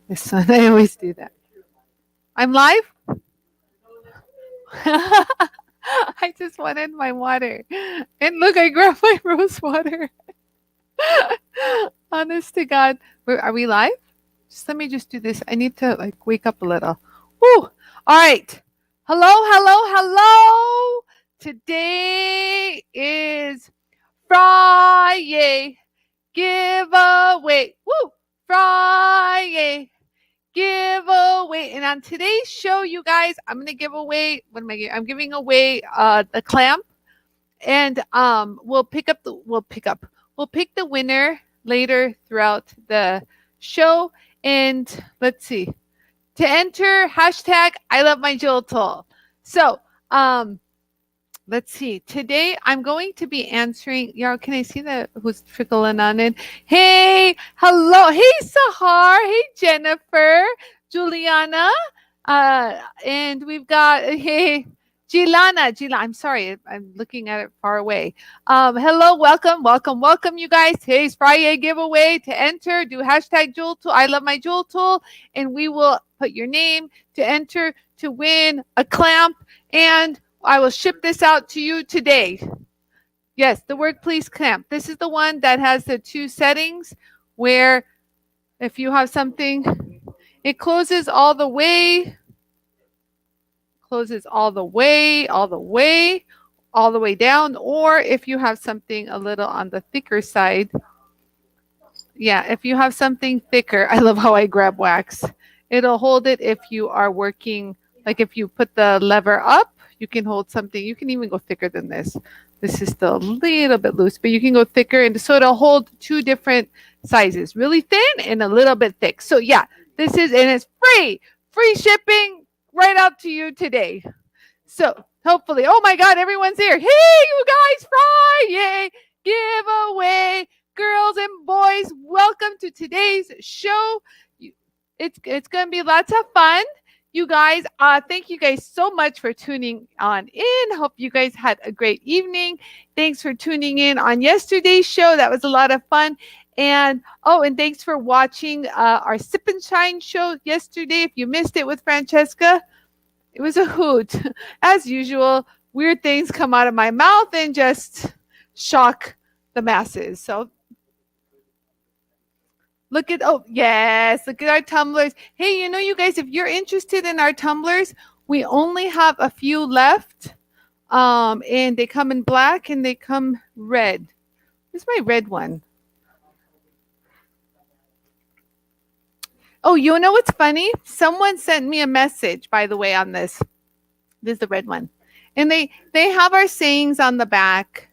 This one, I always do that. I'm live? I just wanted my water. And look, I grabbed my rose water. Honest to God. Are we live? Just let me just do this. I need to like wake up a little. Woo! All right. Hello, hello, hello. Today is Friday giveaway. Woo! Friday giveaway. And on today's show, you guys, I'm gonna give away what am I giving? I'm giving away the clamp. And we'll pick the winner later throughout the show. And let's see. To enter, hashtag I love my JOOLTOOL. So let's see. Today I'm going to be answering. Can I see who's trickling on in? Hey, hello. Hey, Sahar. Hey, Jennifer, Juliana. And we've got hey, Gilana. I'm sorry, I'm looking at it far away. Hello, welcome, you guys. Today's Friday giveaway. To enter, do hashtag JOOLTOOL. I love my JOOLTOOL, and we will put your name to enter to win a clamp, and I will ship this out to you today. Yes, the work please clamp. This is the one that has the two settings where if you have something, it closes all the way down, or if you have something a little on the thicker side. Yeah, if you have something thicker, I love how I grab wax. It'll hold it if you are working, like if you put the lever up, you can hold something. You can even go thicker than this. This is still a little bit loose, but you can go thicker. And so it'll hold two different sizes, really thin and a little bit thick. So yeah, and it's free shipping right out to you today. So hopefully, oh my God, everyone's here. Hey, you guys, Friday giveaway. Girls and boys, welcome to today's show. It's going to be lots of fun. You guys, thank you guys so much for tuning on in. Hope you guys had a great evening. Thanks for tuning in on yesterday's show. That was a lot of fun. And thanks for watching our Sip and Shine show yesterday. If you missed it with Francesca, it was a hoot. As usual, weird things come out of my mouth and just shock the masses. So look at our tumblers. Hey, you guys, if you're interested in our tumblers, we only have a few left. And they come in black and they come red. Where's my red one? Oh, you know what's funny? Someone sent me a message, by the way, on this. This is the red one. And they have our sayings on the back.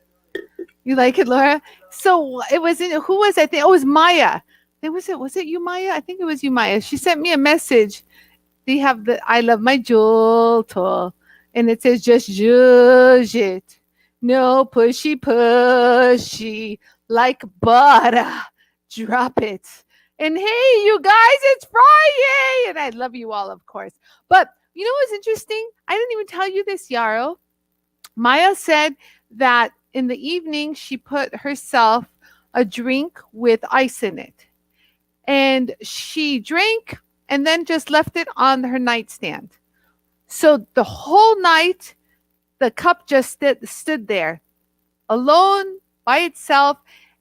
You like it, Laura? So it was who was I think? Oh, it was Maya. Was it you, Maya? I think it was you, Maya. She sent me a message. They have the I love my JOOLTOOL. And it says just zhuzh it. No pushy. Like butter. Drop it. And hey, you guys, it's Friday. And I love you all, of course. But you know what's interesting? I didn't even tell you this, Yarrow. Maya said that in the evening, she put herself a drink with ice in it. And she drank and then just left it on her nightstand. So the whole night, the cup just stood there alone by itself.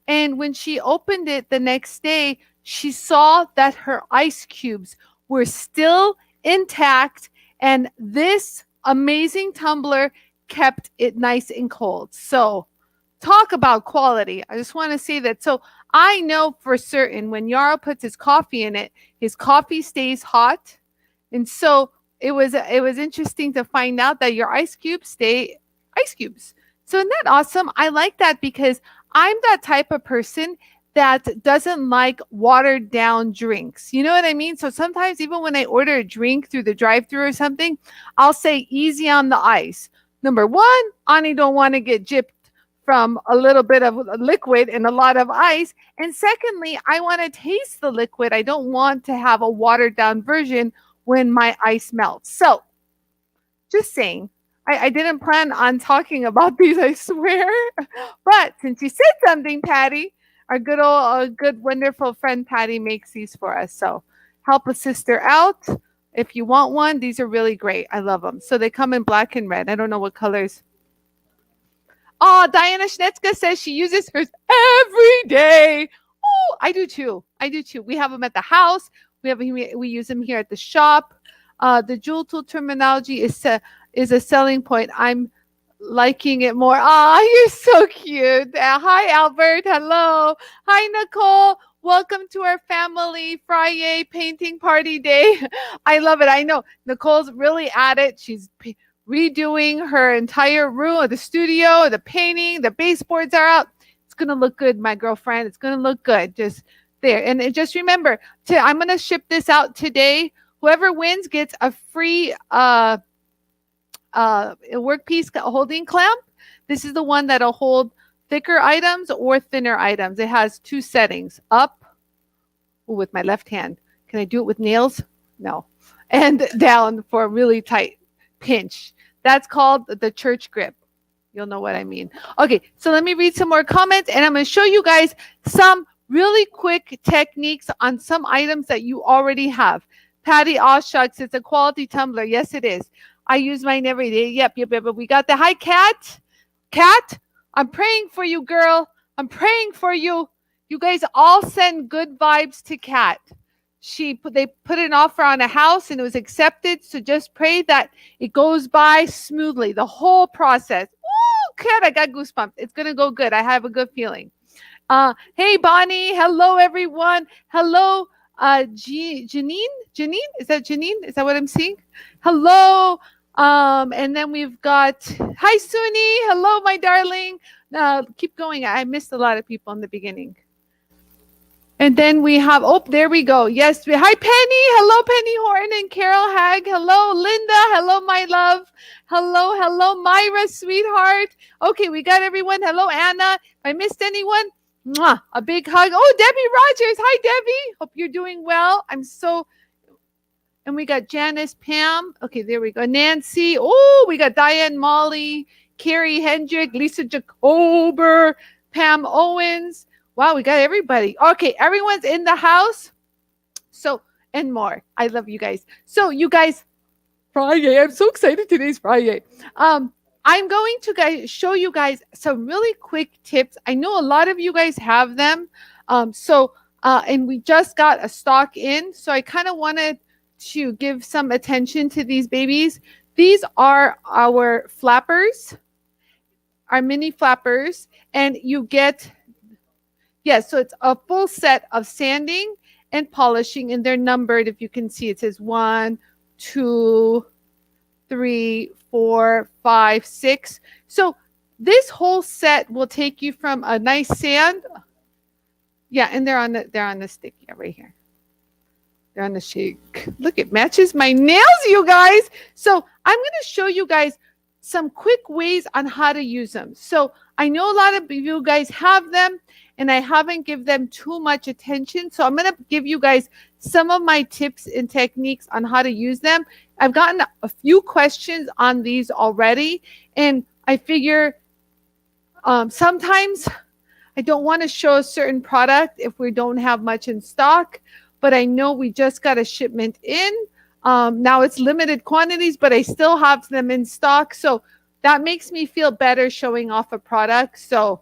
And when she opened it the next day, she saw that her ice cubes were still intact. And this amazing tumbler kept it nice and cold. So talk about quality. I just want to say that. So I know for certain when Yarrow puts his coffee in it, his coffee stays hot. And so it was interesting to find out that your ice cubes stay ice cubes. So isn't that awesome? I like that because I'm that type of person that doesn't like watered down drinks. You know what I mean? So sometimes even when I order a drink through the drive-thru or something, I'll say easy on the ice. Number one, Anie don't want to get gypped from a little bit of liquid and a lot of ice. And secondly, I want to taste the liquid. I don't want to have a watered down version when my ice melts. So just saying, I didn't plan on talking about these, I swear. But since you said something, Patty, our good, wonderful friend Patty makes these for us. So help a sister out. If you want one, these are really great. I love them. So they come in black and red. I don't know what colors. Oh, Diana Schnetska says she uses hers every day. Oh, I do too. I do too. We have them at the house. We use them here at the shop. The jewel tool terminology is a selling point. I'm liking it more. Ah, you're so cute. Hi, Albert. Hello. Hi, Nicole. Welcome to our family Friday painting party day. I love it. I know Nicole's really at it. She's redoing her entire room, the studio, the painting, the baseboards are out. It's going to look good, my girlfriend. It's going to look good. Just there. And just remember, I'm going to ship this out today. Whoever wins gets a free a workpiece holding clamp. This is the one that'll hold thicker items or thinner items. It has 2 settings, up with my left hand. Can I do it with nails? No. And down for a really tight pinch. That's called the church grip. You'll know what I mean. Okay, so let me read some more comments, and I'm going to show you guys some really quick techniques on some items that you already have. Patty, aw shucks, it's a quality tumbler. Yes, it is. I use mine every day. Yep. We got the hi, Cat. Cat, I'm praying for you, girl. I'm praying for you. You guys all send good vibes to Cat. They put an offer on a house and it was accepted. So just pray that it goes by smoothly, the whole process. Ooh, Cat, I got goosebumps. It's going to go good. I have a good feeling. Hey, Bonnie. Hello, everyone. Hello, Janine. Janine? Is that Janine? Is that what I'm seeing? Hello. And then we've got, hi, Suni. Hello, my darling. Keep going. I missed a lot of people in the beginning. And then we have, oh, there we go. Yes. Hi, Penny. Hello, Penny Horton and Carol Hag. Hello, Linda. Hello, my love. Hello, Myra, sweetheart. Okay, we got everyone. Hello, Anna. If I missed anyone, mwah, a big hug. Oh, Debbie Rogers. Hi, Debbie. Hope you're doing well. And we got Janice, Pam. Okay, there we go. Nancy. Oh, we got Diane, Molly, Carrie Hendrick, Lisa Jacober, Pam Owens. Wow, we got everybody. Okay, everyone's in the house. So, and more. I love you guys. So, you guys, Friday. I'm so excited. Today's Friday. I'm going to show you guys some really quick tips. I know a lot of you guys have them. And we just got a stock in. So, I kind of wanted to give some attention to these babies. These are our flappers, our mini flappers. And you get... Yes, so it's a full set of sanding and polishing, and they're numbered. If you can see, it says 1, 2, 3, 4, 5, 6. So this whole set will take you from a nice sand. Yeah, and they're on the stick, yeah, right here. They're on the shake. Look, it matches my nails, you guys. So I'm going to show you guys some quick ways on how to use them. So I know a lot of you guys have them, and I haven't given them too much attention. So I'm going to give you guys some of my tips and techniques on how to use them. I've gotten a few questions on these already, and I figure sometimes I don't want to show a certain product if we don't have much in stock, but I know we just got a shipment in. Now it's limited quantities, but I still have them in stock. So that makes me feel better showing off a product. So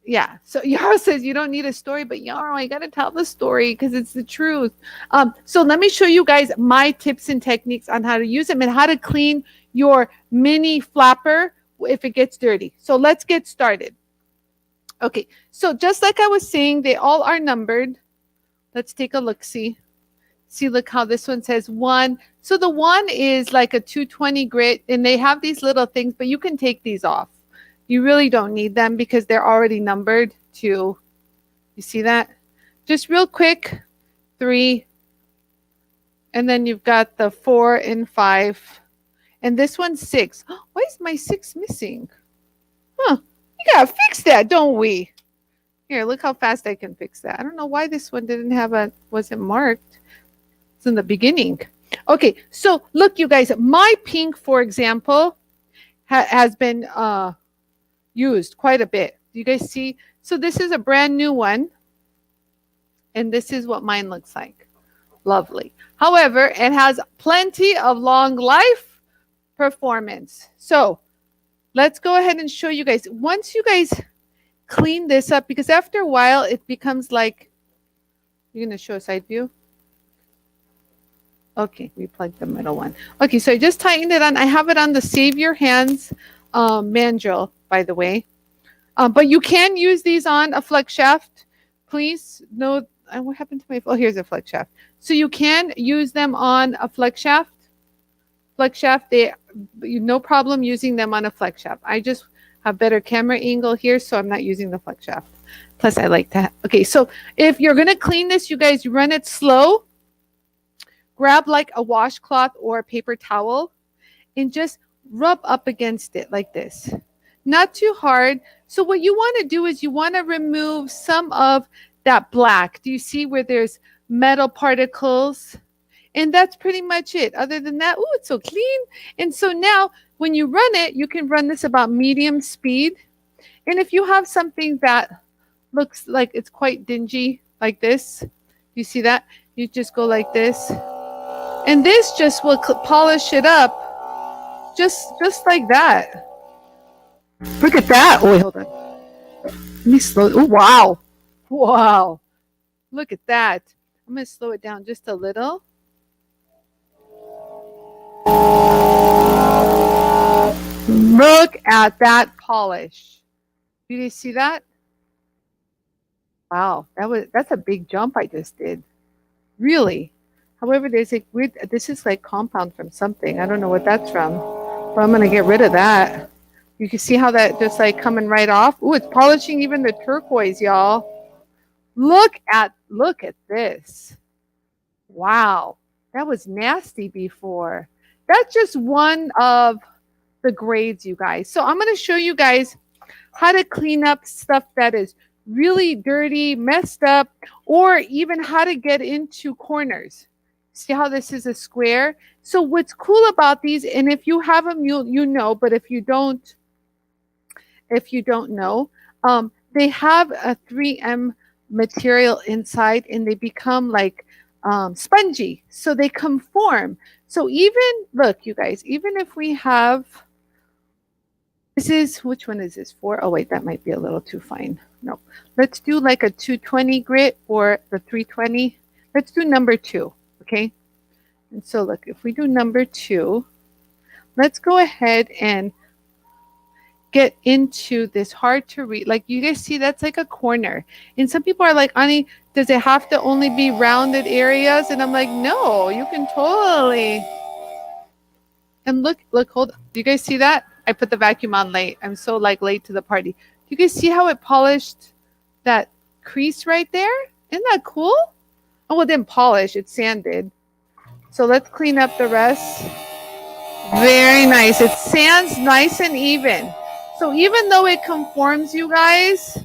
yeah. So Yarrow says you don't need a story, but Yarrow, I got to tell the story because it's the truth. So let me show you guys my tips and techniques on how to use them and how to clean your mini flapper if it gets dirty. So let's get started. Okay. So just like I was saying, they all are numbered. Let's take a look. See, look how this one says 1. So the 1 is like a 220 grit, and they have these little things, but you can take these off. You really don't need them because they're already numbered 2. You see that? Just real quick, 3. And then you've got the 4 and 5. And this one's 6. Why is my 6 missing? Huh. We got to fix that, don't we? Here, look how fast I can fix that. I don't know why this one wasn't marked. It's in the beginning. Okay, so look, you guys, my pink, for example, has been used quite a bit. Do you guys see? So this is a brand new one, and this is what mine looks like. Lovely. However, it has plenty of long life performance. So let's go ahead and show you guys. Once you guys clean this up, because after a while it becomes like, you're going to show a side view? Okay, we plugged the middle one. Okay, so I just tightened it on. I have it on the Save Your Hands mandrel, by the way. But you can use these on a flex shaft. Please note, what happened to my, oh, here's a flex shaft. So you can use them on a flex shaft. Flex shaft, no problem using them on a flex shaft. I just have better camera angle here, so I'm not using the flex shaft. Plus, I like that. Okay, so if you're going to clean this, you guys run it slow. Grab like a washcloth or a paper towel and just rub up against it like this. Not too hard. So what you want to do is you want to remove some of that black. Do you see where there's metal particles? And that's pretty much it. Other than that, oh, it's so clean. And so now when you run it, you can run this about medium speed. And if you have something that looks like it's quite dingy like this, you see that? You just go like this. And this just will polish it up just like that. Look at that. Oh, wait, hold on. Let me slow. Oh, wow. Wow. Look at that. I'm going to slow it down just a little. Look at that polish. Do you see that? Wow, that's a big jump I just did. Really. However, there's a weird, this is like compound from something. I don't know what that's from, but I'm going to get rid of that. You can see how that just like coming right off. Ooh, it's polishing even the turquoise, y'all. Look at this. Wow, that was nasty before. That's just one of the grades, you guys. So I'm going to show you guys how to clean up stuff that is really dirty, messed up, or even how to get into corners. See how this is a square? So what's cool about these, and if you have them, you know, but if you don't know, they have a 3M material inside, and they become like spongy, so they conform. So even, look, you guys, even if we have, this is, which one is this for? Oh, wait, that might be a little too fine. No, let's do like a 220 grit or the 320. Let's do number 2, okay? And so look, if we do number 2, let's go ahead and get into this hard to read. Like you guys see, that's like a corner. And some people are like, Anie, does it have to only be rounded areas? And I'm like, no, you can totally. And look, hold on. Do you guys see that? I put the vacuum on late. I'm so like late to the party. Do you guys see how it polished that crease right there? Isn't that cool? Oh, well, it didn't polish, it sanded. So let's clean up the rest. Very nice. It sands nice and even. So even though it conforms, you guys,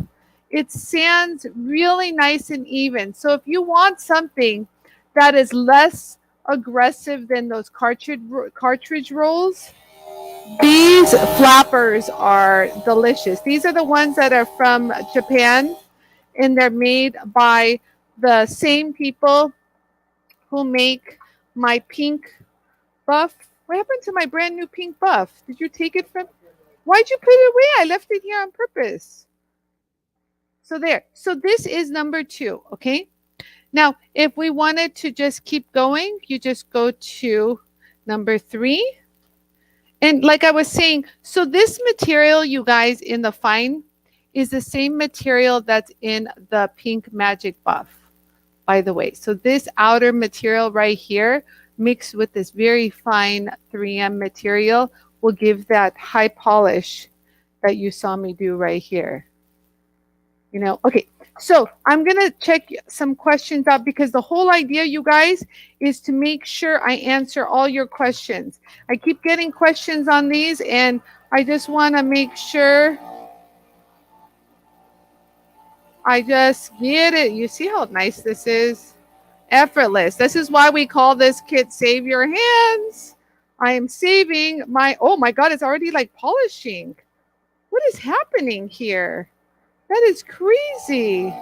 it sands really nice and even. So if you want something that is less aggressive than those cartridge rolls, these flappers are delicious. These are the ones that are from Japan, and they're made by the same people who make my pink buff. What happened to my brand new pink buff? Did you take it from? Why'd you put it away? I left it here on purpose. So there. So this is number 2, okay? Now, if we wanted to just keep going, you just go to number 3. And like I was saying, so this material, you guys, in the fine is the same material that's in the pink magic buff, by the way. So this outer material right here mixed with this very fine 3M material will give that high polish that you saw me do right here. You know, okay, so I'm going to check some questions out because the whole idea, you guys, is to make sure I answer all your questions. I keep getting questions on these, and I just want to make sure I just get it. You see how nice this is? Effortless. This is why we call this kit Save Your Hands. I am saving my, oh my God, it's already like polishing. What is happening here? That is crazy.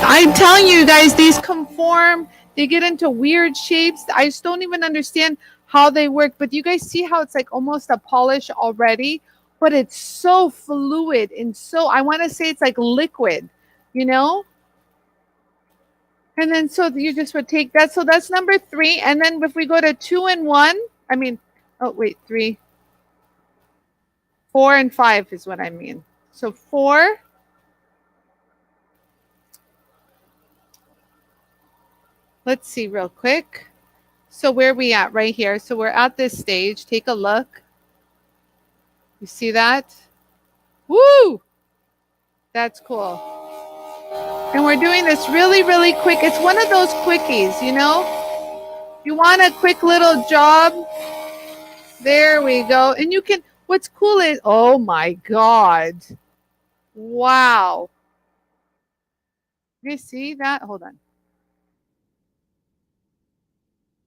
I'm telling you guys, these conform. They get into weird shapes. I just don't even understand how they work. But you guys see how it's like almost a polish already? But it's so fluid and so, I want to say it's like liquid, you know? And then so you just would take that. So that's number 3. And then if we go to 2 and 1, I mean, oh, wait, 3, 4 and 5 is what I mean. So 4. Let's see real quick. So where are we at right here? So we're at this stage. Take a look. You see that? Woo! That's cool. And we're doing this really, really quick. It's one of those quickies, you know? You want a quick little job? There we go. And you can, what's cool is, oh my God. Wow. You see that? Hold on.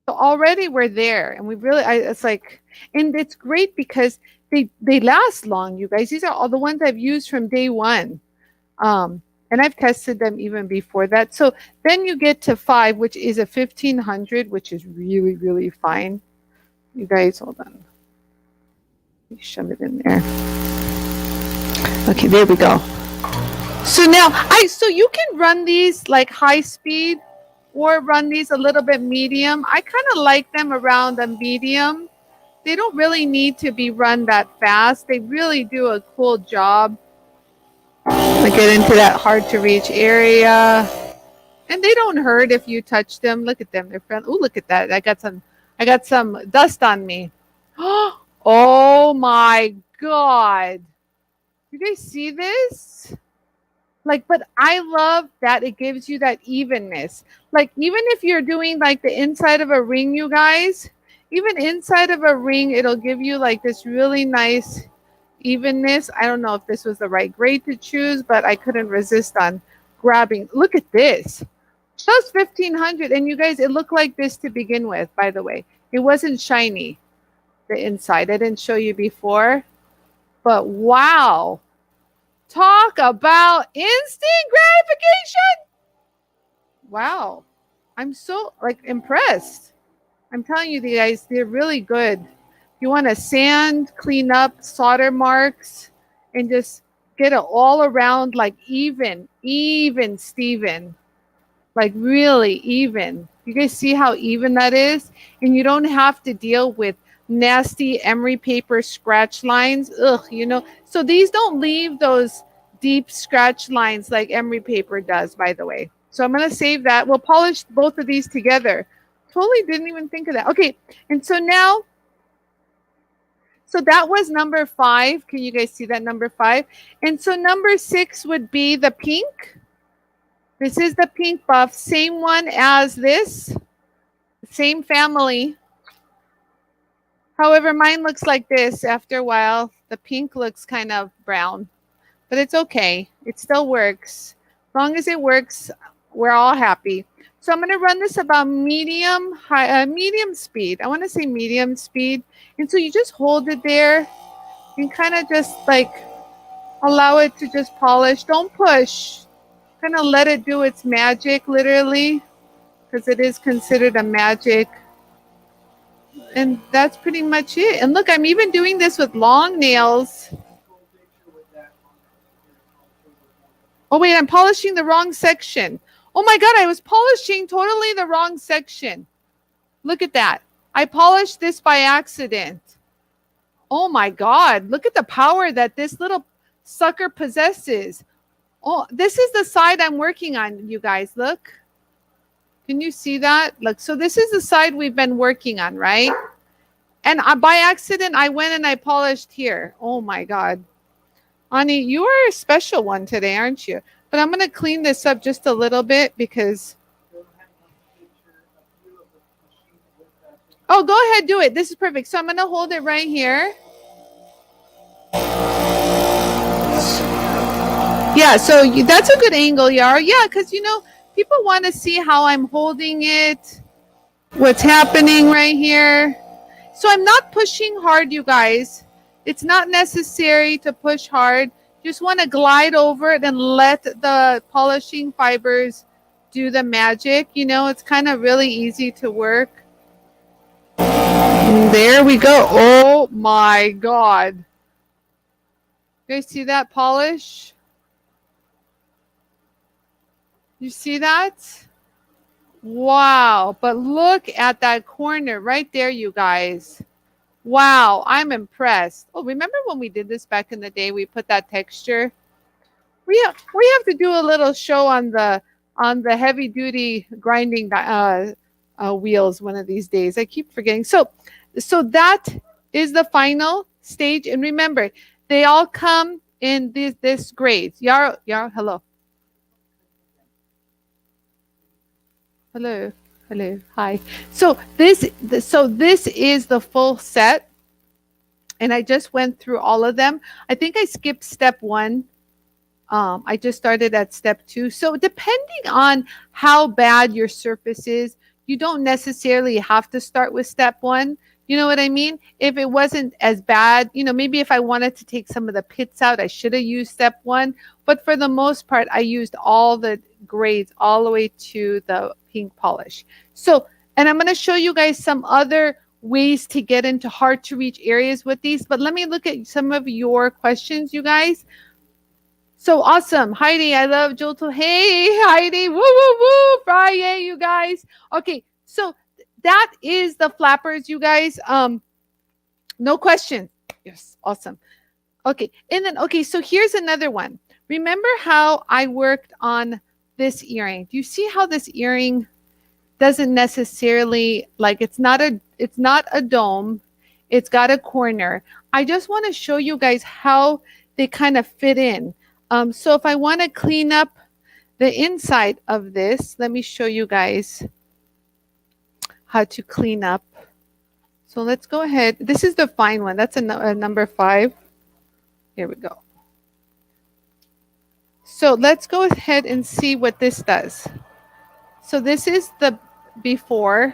So already we're there, and we really, it's like, and it's great because they last long, you guys. These are all the ones I've used from day one. And I've tested them even before that. So then you get to 5, which is a 1500, which is really, really fine. You guys, hold on. Let me shove it in there. Okay, there we go. So now, so you can run these like high speed or run these a little bit medium. I kind of like them around a medium. They don't really need to be run that fast. They really do a cool job. I get into that hard to reach area, and they don't hurt if you touch them. Look at them, they're friendly. Oh, look at that! I got some dust on me. Oh my God! You guys see this? Like, but I love that it gives you that evenness. Like, even if you're doing like the inside of a ring, you guys, even inside of a ring, it'll give you like this really nice evenness. I don't know if this was the right grade to choose, but I couldn't resist on grabbing. Look at this. Just 1500. And you guys, it looked like this to begin with, by the way. It wasn't shiny, the inside. I didn't show you before. But wow. Talk about instant gratification. Wow. I'm so like impressed. I'm telling you, guys, they're really good. You want to sand, clean up solder marks, and just get it all around like even Steven. Like really even. You guys see how even that is? And you don't have to deal with nasty emery paper scratch lines. Ugh, you know. So these don't leave those deep scratch lines like emery paper does, by the way. So I'm going to save that. We'll polish both of these together. Totally didn't even think of that. Okay, and so now, so that was number 5. Can you guys see that, number 5? And so number 6 would be the pink. This is the pink buff. Same one as this. Same family. However, mine looks like this after a while. The pink looks kind of brown. But it's okay. It still works. As long as it works, we're all happy. So I'm going to run this about medium speed. I want to say medium speed. And so you just hold it there and kind of just like allow it to just polish. Don't push. Kind of let it do its magic, literally, because it is considered a magic. And that's pretty much it. And look, I'm even doing this with long nails. Oh, wait, I'm polishing the wrong section. Oh, my God, I was polishing totally the wrong section. Look at that. I polished this by accident. Oh, my God. Look at the power that this little sucker possesses. Oh, this is the side I'm working on, you guys. Look. Can you see that? Look, so this is the side we've been working on, right? And by accident, I went and I polished here. Oh, my God. Anie, you are a special one today, aren't you? But I'm going to clean this up just a little bit because... Oh, go ahead, do it. This is perfect. So I'm going to hold it right here. Yeah, so that's a good angle, Yara. Yeah, because, you know, people want to see how I'm holding it, what's happening right here. So I'm not pushing hard, you guys. It's not necessary to push hard. Just want to glide over it and let the polishing fibers do the magic. You know, it's kind of really easy to work. And there we go. Oh my God. You guys see that polish? You see that? Wow. But look at that corner right there, you guys. Wow, I'm impressed. Oh, remember when we did this back in the day? We put that texture. We have to do a little show on the heavy duty grinding wheels one of these days. I keep forgetting. So that is the final stage. And remember, they all come in this grades. Yaro, hello. Hello. Hello. Hi. So this is the full set. And I just went through all of them. I think I skipped step 1. I just started at step 2. So depending on how bad your surface is, you don't necessarily have to start with step 1. You know what I mean? If it wasn't as bad, you know, maybe if I wanted to take some of the pits out, I should have used step 1. But for the most part, I used all the grades all the way to the pink polish. So, and I'm going to show you guys some other ways to get into hard to reach areas with these. But let me look at some of your questions, you guys. So awesome. Heidi, I love JOOLTOOL. Hey, Heidi. Woo, woo, woo. Friday, you guys. Okay, so that is the flappers, you guys. No question. Yes, awesome. Okay, and then, okay, so here's another one. Remember how I worked on this earring? Do you see how this earring doesn't necessarily, like, it's not a dome. It's got a corner. I just want to show you guys how they kind of fit in. So if I want to clean up the inside of this, let me show you guys how to clean up. So let's go ahead. This is the fine one. That's a number 5. Here we go. So let's go ahead and see what this does. So this is the before.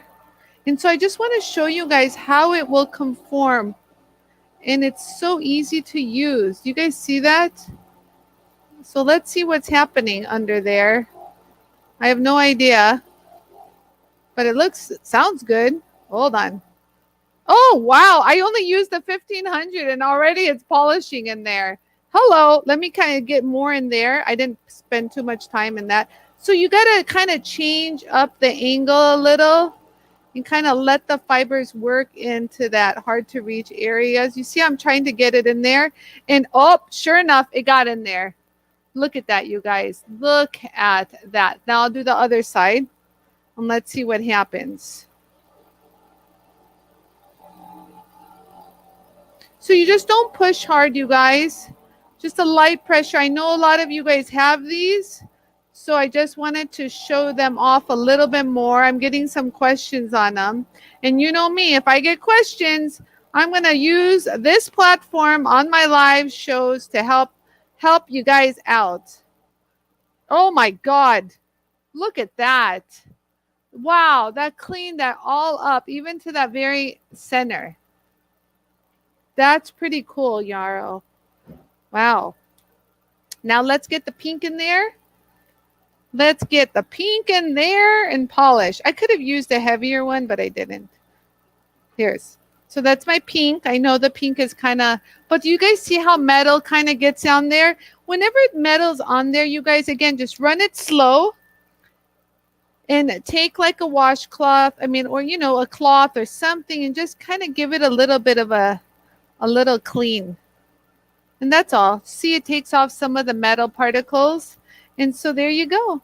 And so I just want to show you guys how it will conform. And it's so easy to use. You guys see that? So let's see what's happening under there. I have no idea. But it sounds good. Hold on. Oh, wow. I only used the 1500 and already it's polishing in there. Hello. Let me kind of get more in there. I didn't spend too much time in that. So you got to kind of change up the angle a little and kind of let the fibers work into that hard to reach areas. You see, I'm trying to get it in there. And oh, sure enough, it got in there. Look at that, you guys. Look at that. Now I'll do the other side. And let's see what happens. So you just don't push hard, you guys. Just a light pressure. I know a lot of you guys have these. So I just wanted to show them off a little bit more. I'm getting some questions on them. And you know me, if I get questions, I'm going to use this platform on my live shows to help you guys out. Oh my God. Look at that. Wow, that cleaned that all up, even to that very center. That's pretty cool, Yarrow. Wow. Now let's get the pink in there. Let's get the pink in there and polish. I could have used a heavier one, but I didn't. Here's. So that's my pink. I know the pink is kind of, but do you guys see how metal kind of gets on there? Whenever metal's on there, you guys, again, just run it slow. And take like a washcloth, or, you know, a cloth or something, and just kind of give it a little bit of a little clean. And that's all. See, it takes off some of the metal particles. And so there you go.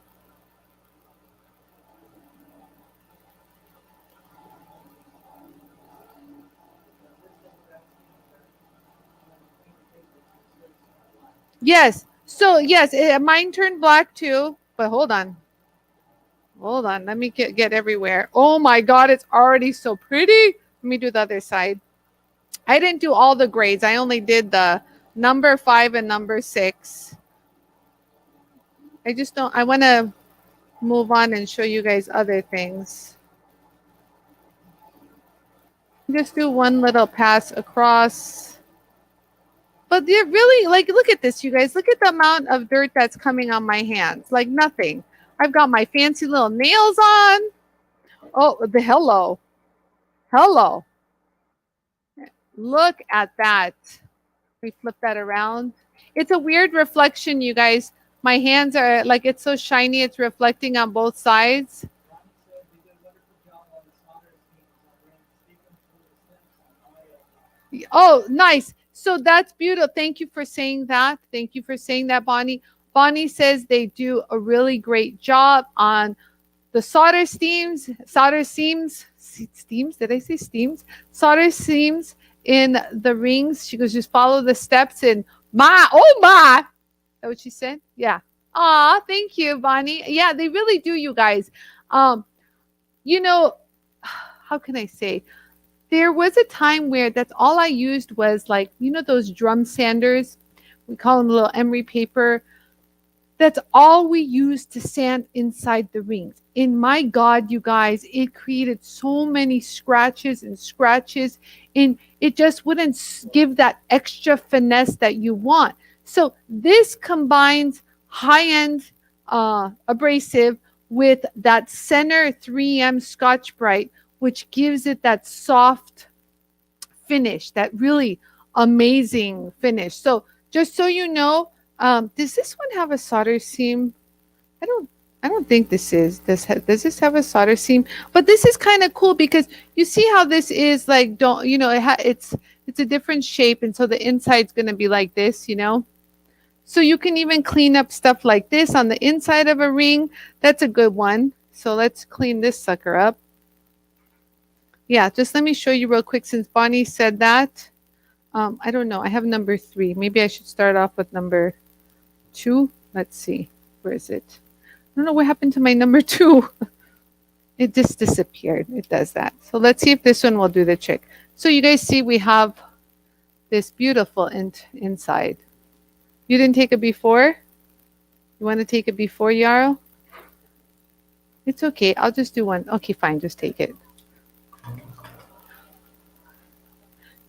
Yes. So, yes, mine turned black too. But hold on. Hold on. Let me get everywhere. Oh, my God. It's already so pretty. Let me do the other side. I didn't do all the grades. I only did the number 5 and number 6. I want to move on and show you guys other things. Just do one little pass across. But you're really, like, look at this, you guys. Look at the amount of dirt that's coming on my hands. Like nothing. I've got my fancy little nails on. Oh, the hello. Hello. Look at that. We flip that around. It's a weird reflection, you guys. My hands are like, it's so shiny, it's reflecting on both sides. Oh, nice. So that's beautiful. Thank you for saying that. Thank you for saying that, Bonnie. Bonnie says they do a really great job on the solder seams. Did I say steams? Solder seams in the rings. She goes, just follow the steps and oh my. Is that what she said? Yeah. Aw, thank you, Bonnie. Yeah, they really do, you guys. You know, how can I say? There was a time where that's all I used was like, you know, those drum sanders. We call them little emery paper. That's all we used to sand inside the rings. And my God, you guys, it created so many scratches, and it just wouldn't give that extra finesse that you want. So this combines high-end abrasive with that center 3M Scotch-Brite, which gives it that soft finish, that really amazing finish. So just so you know, does this one have a solder seam? I don't think this is. Does this have a solder seam? But this is kind of cool because you see how this is like, it's a different shape, and so the inside's going to be like this, you know. So you can even clean up stuff like this on the inside of a ring. That's a good one. So let's clean this sucker up. Yeah, just let me show you real quick since Bonnie said that. I don't know. I have number 3. Maybe I should start off with number 2. Let's see. Where is it? I don't know what happened to my number 2. It just disappeared. It does that. So let's see if this one will do the trick. So you guys see we have this beautiful inside. You didn't take it before? You want to take it before, Yarrow? It's okay. I'll just do one. Okay, fine. Just take it.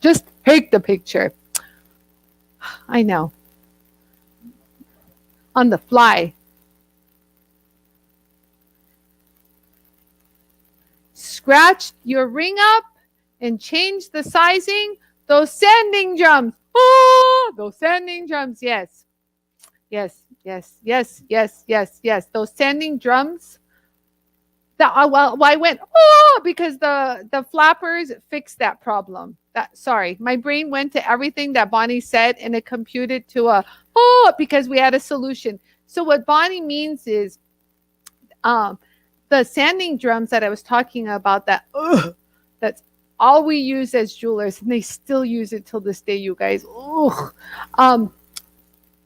Just take the picture. I know. On the fly. Scratch your ring up and change the sizing. Those sanding drums. Oh, those sanding drums. Yes. Yes, yes, yes, yes, yes, yes. Those sanding drums. I went, oh, because the flappers fixed that problem. Sorry, my brain went to everything that Bonnie said, and it computed to because we had a solution. So what Bonnie means is the sanding drums that I was talking about, that's all we use as jewelers, and they still use it till this day, you guys.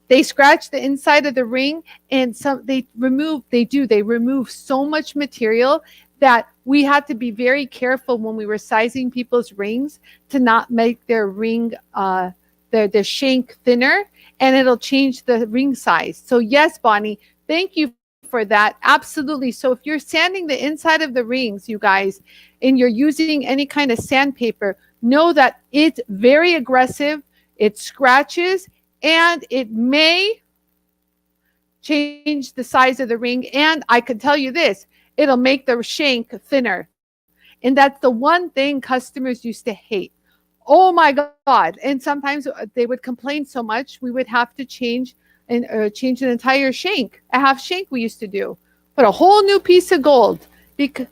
They scratch the inside of the ring, and they remove so much material that we had to be very careful when we were sizing people's rings to not make their ring their shank thinner, and it'll change the ring size. So yes, Bonnie, thank you for that. Absolutely. So if you're sanding the inside of the rings, you guys, and you're using any kind of sandpaper, know that it's very aggressive. It scratches, and it may change the size of the ring. And I can tell you this, it'll make the shank thinner. And that's the one thing customers used to hate. Oh my God. And sometimes they would complain so much, we would have to change an entire shank. A half shank we used to do. Put a whole new piece of gold. Because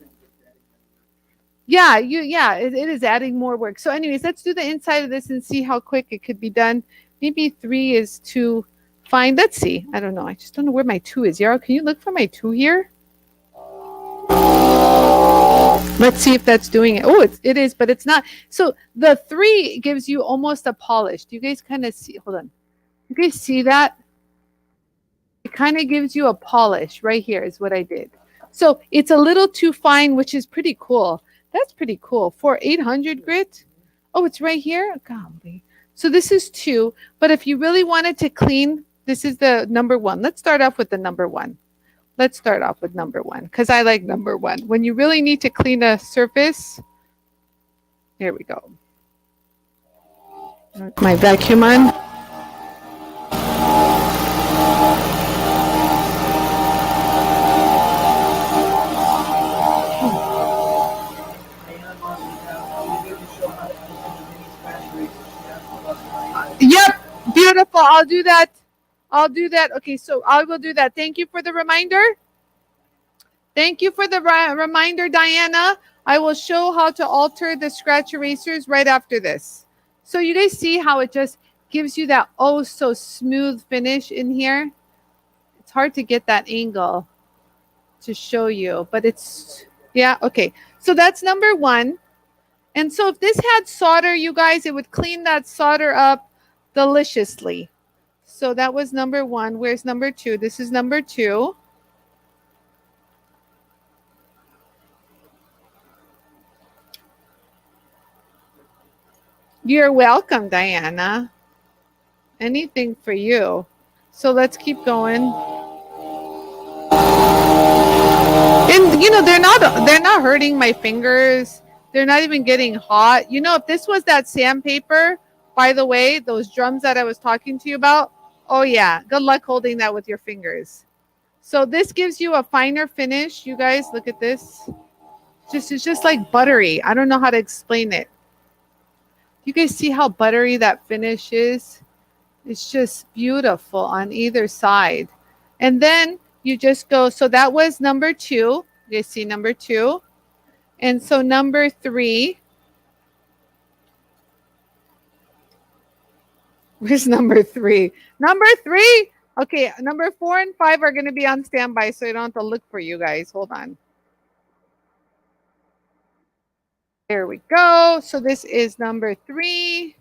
it is adding more work. So anyways, let's do the inside of this and see how quick it could be done. Maybe 3 is too fine. Let's see. I don't know. I just don't know where my 2 is. Yarrow, can you look for my 2 here? Let's see if that's doing it. Oh, it is, but it's not. So the 3 gives you almost a polish. Do you guys kind of see? Hold on. You guys see that? It kind of gives you a polish right here is what I did. So it's a little too fine, which is pretty cool. That's pretty cool. For 800 grit. Oh, it's right here. Golly. So this is 2, but if you really wanted to clean, this is the number 1. Let's start off with the number 1. Let's start off with number 1 because I like number 1. When you really need to clean a surface, here we go. My vacuum on. I'll do that. I'll do that. Okay, so I will do that. Thank you for the reminder. Thank you for the reminder, Diana. I will show how to alter the scratch erasers right after this. So you guys see how it just gives you that oh so smooth finish in here. It's hard to get that angle to show you, but it's, yeah, okay. So that's number one. And so if this had solder, you guys, it would clean that solder up deliciously. So that was number one. Where's number two? This is number two. You're welcome, Diana. Anything for you. So let's keep going. And you know, they're not hurting my fingers. They're not even getting hot. You know, if this was that sandpaper, by the way, those drums that I was talking to you about, oh yeah, good luck holding that with your fingers. So this gives you a finer finish. You guys, look at this. It's just like buttery. I don't know how to explain it. You guys see how buttery that finish is? It's just beautiful on either side. And then you just go, so that was number two. You see number two. And so number three. Where's number three? Number three. Okay, number 4 and 5 are going to be on standby, so you don't have to look for you guys. Hold on. There we go. So this is number 3.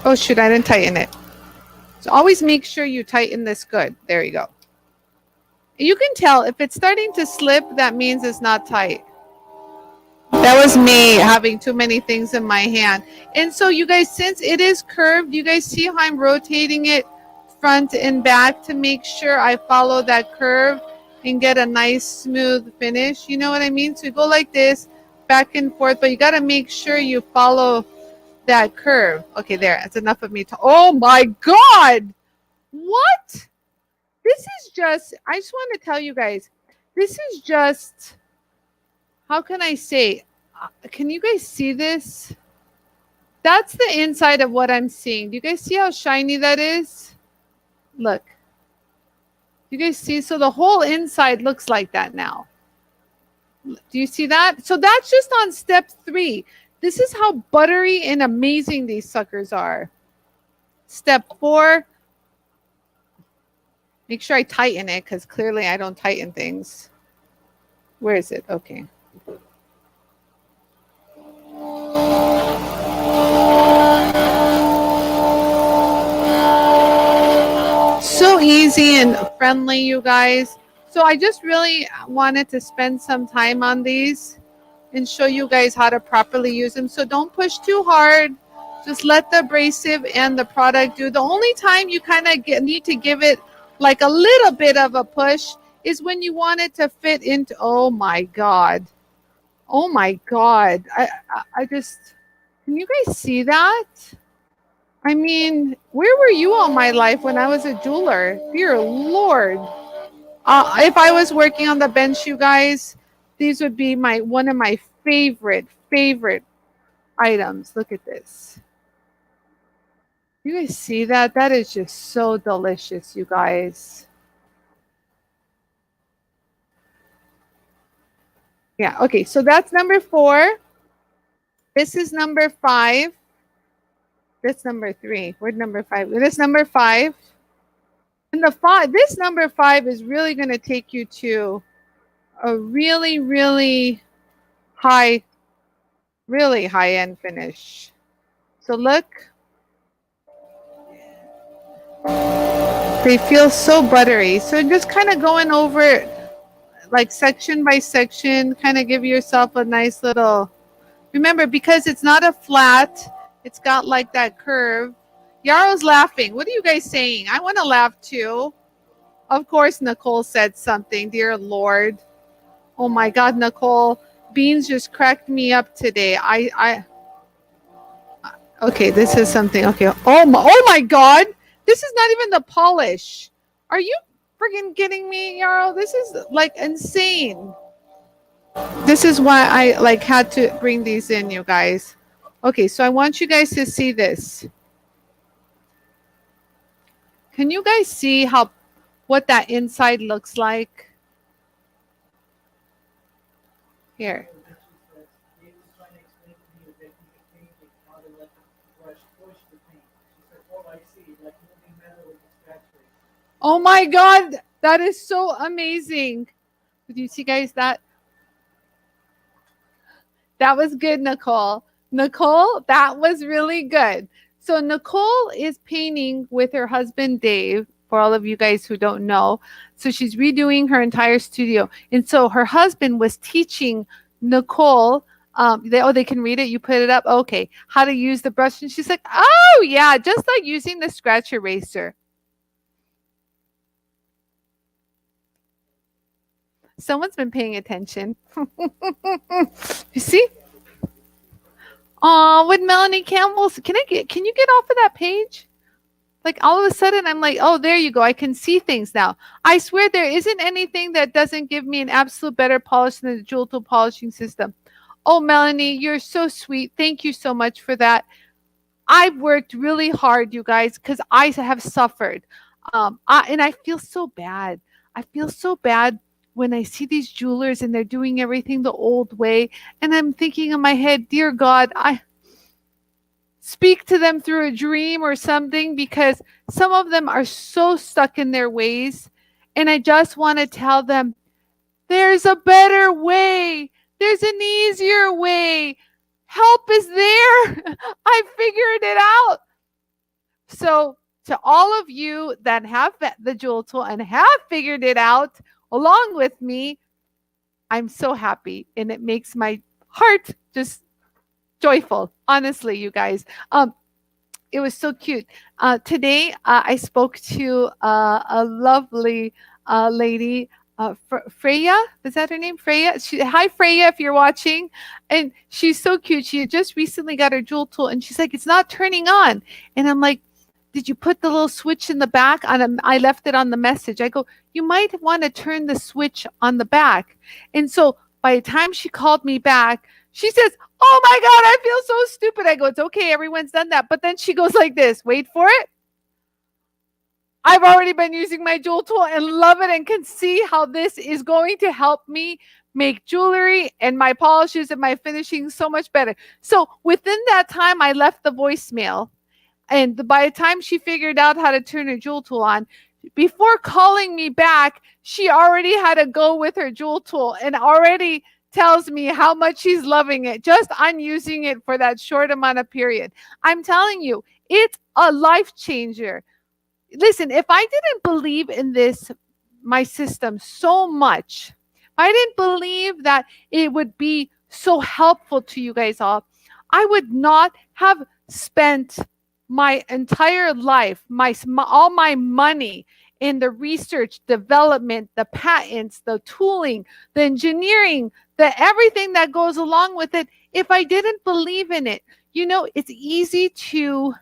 Oh, shoot, I didn't tighten it. So always make sure you tighten this good. There you go. You can tell if it's starting to slip, that means it's not tight. That was me having too many things in my hand. And so you guys, since it is curved, you guys see how I'm rotating it front and back to make sure I follow that curve and get a nice smooth finish. You know what I mean? So you go like this, back and forth, but you got to make sure you follow that curve. Okay, there. That's enough of me. Oh my God. What? This is just, I just want to tell you guys, this is just, how can I say, can you guys see this? That's the inside of what I'm seeing. Do you guys see how shiny that is? Look. You guys see? So the whole inside looks like that now. Do you see that? So that's just on step 3. This is how buttery and amazing these suckers are. Step 4. Make sure I tighten it because clearly I don't tighten things. Where is it? Okay. So easy and friendly, you guys. So I just really wanted to spend some time on these and show you guys how to properly use them. So don't push too hard. Just let the abrasive and the product do. The only time you kind of need to give it like a little bit of a push is when you want it to fit into, oh my God. Oh my God. I just, can you guys see that? I mean, where were you all my life when I was a jeweler? Dear Lord. If I was working on the bench, you guys, these would be one of my favorite items. Look at this. You guys see that? That is just so delicious, you guys. Yeah, okay, so that's number 4. This is number 5. That's number 3. Where's number 5? This number 5. And this number 5 is really going to take you to a really high end finish. So look. They feel so buttery. So just kind of going over it like section by section, kind of give yourself a nice little, remember, because it's not a flat, it's got like that curve. Yaro's laughing. What are you guys saying? I want to laugh too. Of course, Nicole said something. Dear Lord. Oh my God, Nicole. Beans just cracked me up today. Okay, this is something. Okay. Oh my God. This is not even the polish. Are you freaking kidding me, Yaro? This is like insane. This is why I like had to bring these in, you guys. Okay, so I want you guys to see this. Can you guys see how what that inside looks like? Here. Oh my God, that is so amazing. Did you see, guys, that? That was good, Nicole. Nicole, that was really good. So Nicole is painting with her husband, Dave, for all of you guys who don't know. So she's redoing her entire studio. And so her husband was teaching Nicole, they can read it. You put it up. Okay. How to use the brush. And she's like, oh, yeah, just like using the scratch eraser. Someone's been paying attention. You see? Oh, with Melanie Campbell. Can you get off of that page? Like all of a sudden I'm like, oh, there you go. I can see things now. I swear there isn't anything that doesn't give me an absolute better polish than the Jewel Tool polishing system. Oh, Melanie, you're so sweet. Thank you so much for that. I've worked really hard, you guys, because I have suffered. And I feel so bad. I feel so bad when I see these jewelers and they're doing everything the old way. And I'm thinking in my head, dear God, I speak to them through a dream or something, because some of them are so stuck in their ways. And I just want to tell them, there's a better way. There's an easier way. Help is there. I figured it out. So to all of you that have the Jewel Tool and have figured it out along with me, I'm so happy, and it makes my heart just joyful. Honestly, you guys, it was so cute. Today, I spoke to a lovely lady, Freya. Is that her name? Freya. Hi, Freya, if you're watching. And she's so cute. She had just recently got her Jewel Tool, and she's like, it's not turning on. And I'm like, did you put the little switch in the back? I left it on the message. I go, you might want to turn the switch on the back. And so by the time she called me back, she says, oh my God, I feel so stupid. I go, it's okay. Everyone's done that. But then she goes like this. Wait for it. I've already been using my Jewel Tool and love it, and can see how this is going to help me make jewelry and my polishes and my finishing so much better. So within that time, I left the voicemail. And by the time she figured out how to turn her Jewel Tool on, before calling me back, she already had to go with her Jewel Tool and already tells me how much she's loving it just on using it for that short amount of period. I'm telling you, it's a life changer. Listen, if I didn't believe in this, my system so much, I didn't believe that it would be so helpful to you guys all, I would not have spent my entire life, all my money in the research, development, the patents, the tooling, the engineering, the everything that goes along with it, if I didn't believe in it. You know, it's easy to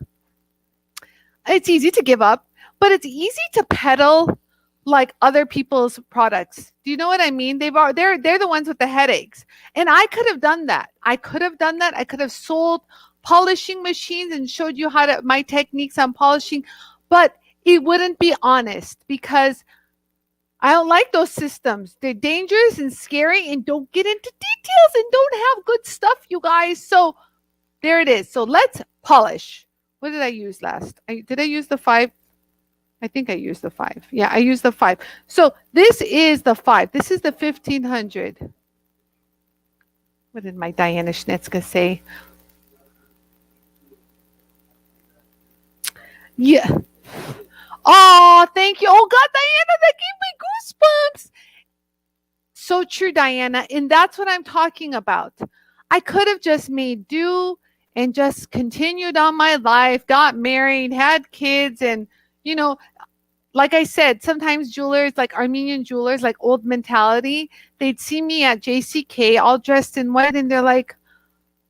give up, but it's easy to peddle like other people's products. Do you know what I mean? They're the ones with the headaches. And I could have done that. I could have sold polishing machines and showed you my techniques on polishing, but it wouldn't be honest, because I don't like those systems. They're dangerous and scary and don't get into details and don't have good stuff, you guys. So there it is. So let's polish. What did I use last? Did I use the 5? I think I used the 5. Yeah, I used the 5. So this is the 5. This is the 1500. What did my Diana Schnitzka say? Yeah. Oh, thank you. Oh, God, Diana, that gave me goosebumps. So true, Diana. And that's what I'm talking about. I could have just made do and just continued on my life, got married, had kids. And, you know, like I said, sometimes jewelers, like Armenian jewelers, like old mentality, they'd see me at JCK all dressed in white, and they're like,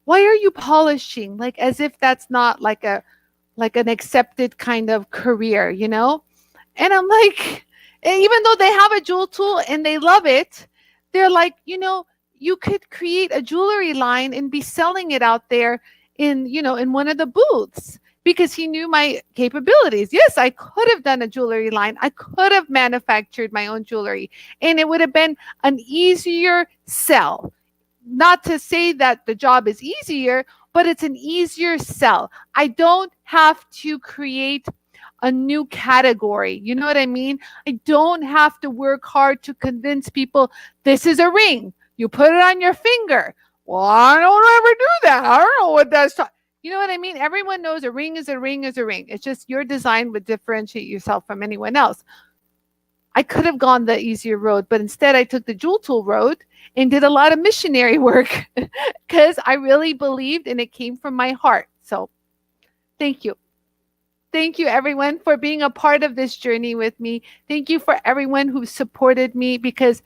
why are you polishing? Like, as if that's not like an accepted kind of career, you know? And I'm like, even though they have a Jewel Tool and they love it, they're like, you know, you could create a jewelry line and be selling it out there in, in one of the booths, because he knew my capabilities. Yes, I could have done a jewelry line. I could have manufactured my own jewelry, and it would have been an easier sell. Not to say that the job is easier, but it's an easier sell. I don't have to create a new category. You know what I mean? I don't have to work hard to convince people this is a ring. You put it on your finger. Well, I don't ever do that. I don't know what that's. You know what I mean? Everyone knows a ring is a ring is a ring. It's just your design would differentiate yourself from anyone else. I could have gone the easier road, but instead I took the JOOLTOOL road and did a lot of missionary work because I really believed, and it came from my heart. So thank you. Thank you, everyone, for being a part of this journey with me. Thank you for everyone who supported me, because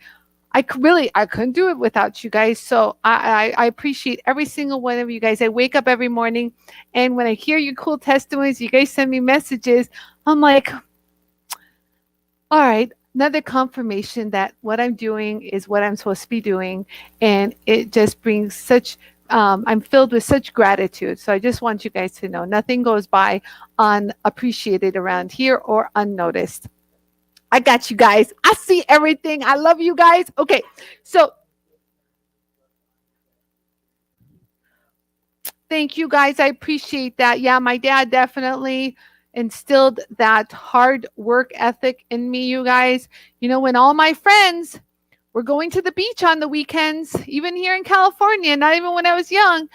I couldn't do it without you guys. So I appreciate every single one of you guys. I wake up every morning, and when I hear your cool testimonies, you guys send me messages. I'm like, all right, another confirmation that what I'm doing is what I'm supposed to be doing. And it just brings such, I'm filled with such gratitude. So I just want you guys to know nothing goes by unappreciated around here or unnoticed. I got you guys. I see everything. I love you guys. Okay, so thank you guys. I appreciate that. Yeah, my dad definitely instilled that hard work ethic in me, you guys. You know, when all my friends were going to the beach on the weekends, even here in California, not even when I was young,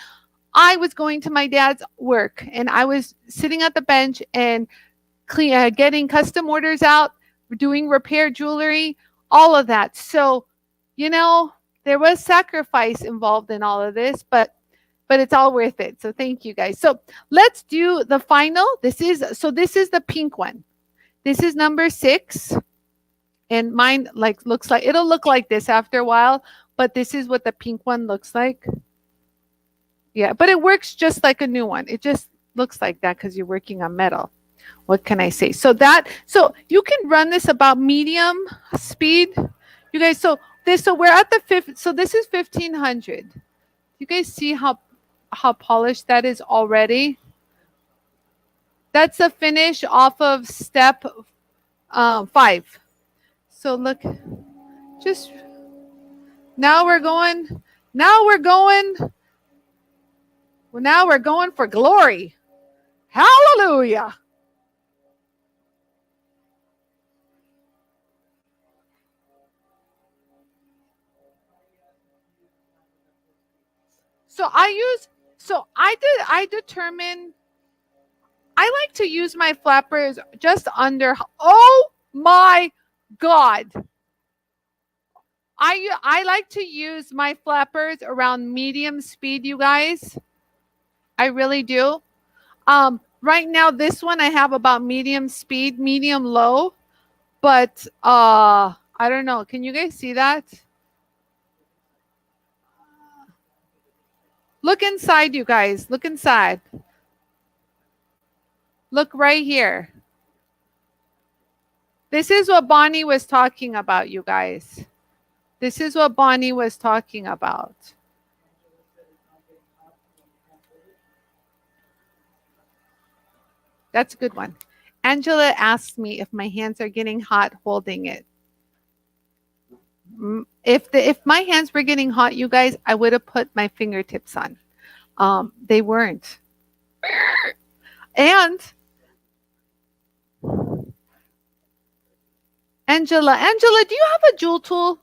I was going to my dad's work, and I was sitting at the bench and getting custom orders out, doing repair jewelry, all of that. So, you know, there was sacrifice involved in all of this, but it's all worth it. So thank you guys. So let's do the final. This is the pink one. This is number 6. And mine looks like, it'll look like this after a while, but this is what the pink one looks like. Yeah, but it works just like a new one. It just looks like that because you're working on metal. What can I say? So you can run this about medium speed. You guys, so we're at the 5th. So this is 1500. You guys see how polished that is already? That's the finish off of step 5. So look, just now we're going for glory. Hallelujah. I determine, I like to use my flappers just under, oh my God. I like to use my flappers around medium speed, you guys. I really do. Right now, this one I have about medium speed, medium low, but I don't know. Can you guys see that? Look inside, you guys. Look inside. Look right here. This is what Bonnie was talking about, you guys. This is what Bonnie was talking about. That's a good one. Angela asked me if my hands are getting hot holding it. If my hands were getting hot, you guys, I would have put my fingertips on. They weren't. And Angela, do you have a JOOLTOOL?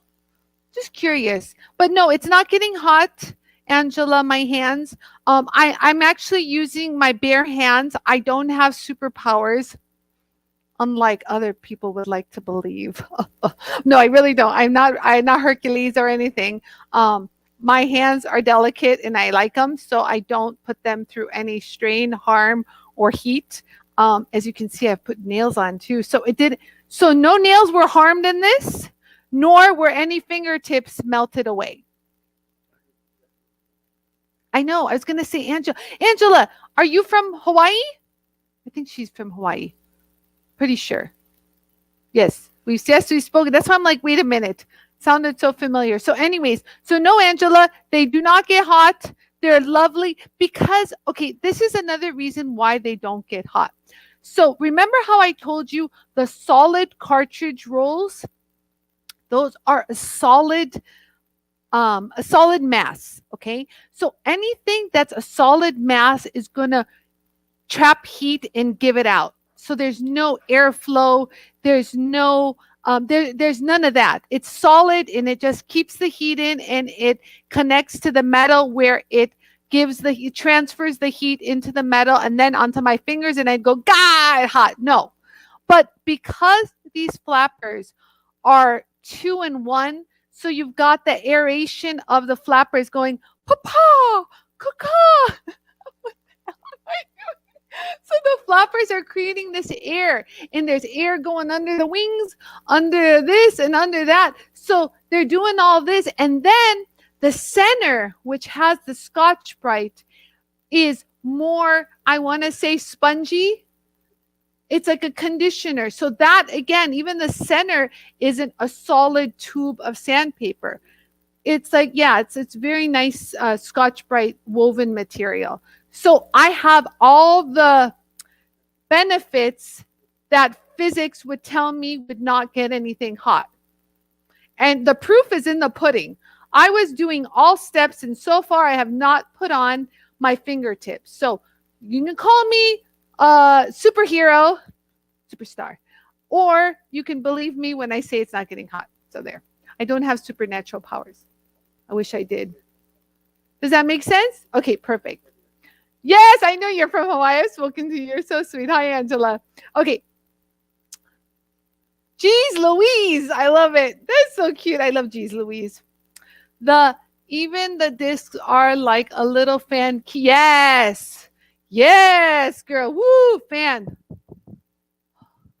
Just curious. But no, it's not getting hot, Angela, my hands. I'm actually using my bare hands. I don't have superpowers, unlike other people would like to believe. No, I really don't. I'm not Hercules or anything. My hands are delicate and I like them, so I don't put them through any strain, harm, or heat. As you can see, I've put nails on too. So no nails were harmed in this, nor were any fingertips melted away. I know. I was going to say, Angela, are you from Hawaii? I think she's from Hawaii. Pretty sure. Yes, we've spoken. That's why I'm like, wait a minute. Sounded so familiar. So anyways, so no, Angela, they do not get hot. They're lovely because, okay, this is another reason why they don't get hot. So remember how I told you the solid cartridge rolls? Those are a solid mass, okay? So anything that's a solid mass is going to trap heat and give it out. So there's no airflow, there's no there's none of that. It's solid and it just keeps the heat in and it connects to the metal where it transfers the heat into the metal and then onto my fingers and I'd go, God, hot. No. But because these flappers are 2-in-1, so you've got the aeration of the flappers going, papa, caca. So the flappers are creating this air, and there's air going under the wings, under this and under that. So they're doing all this. And then the center, which has the Scotch-Brite, is more, I want to say, spongy. It's like a conditioner. So that, again, even the center isn't a solid tube of sandpaper. It's like, yeah, it's very nice Scotch-Brite woven material. So I have all the benefits that physics would tell me would not get anything hot. And the proof is in the pudding. I was doing all steps, and so far I have not put on my fingertips. So you can call me superhero, superstar, or you can believe me when I say it's not getting hot. So there. I don't have supernatural powers. I wish I did. Does that make sense? Okay, perfect. Yes, I know you're from Hawaii. I've spoken to you. You're so sweet. Hi, Angela. Okay. Geez Louise. I love it. That's so cute. I love Geez Louise. Even the discs are like a little fan. Yes. Yes, girl. Woo, fan.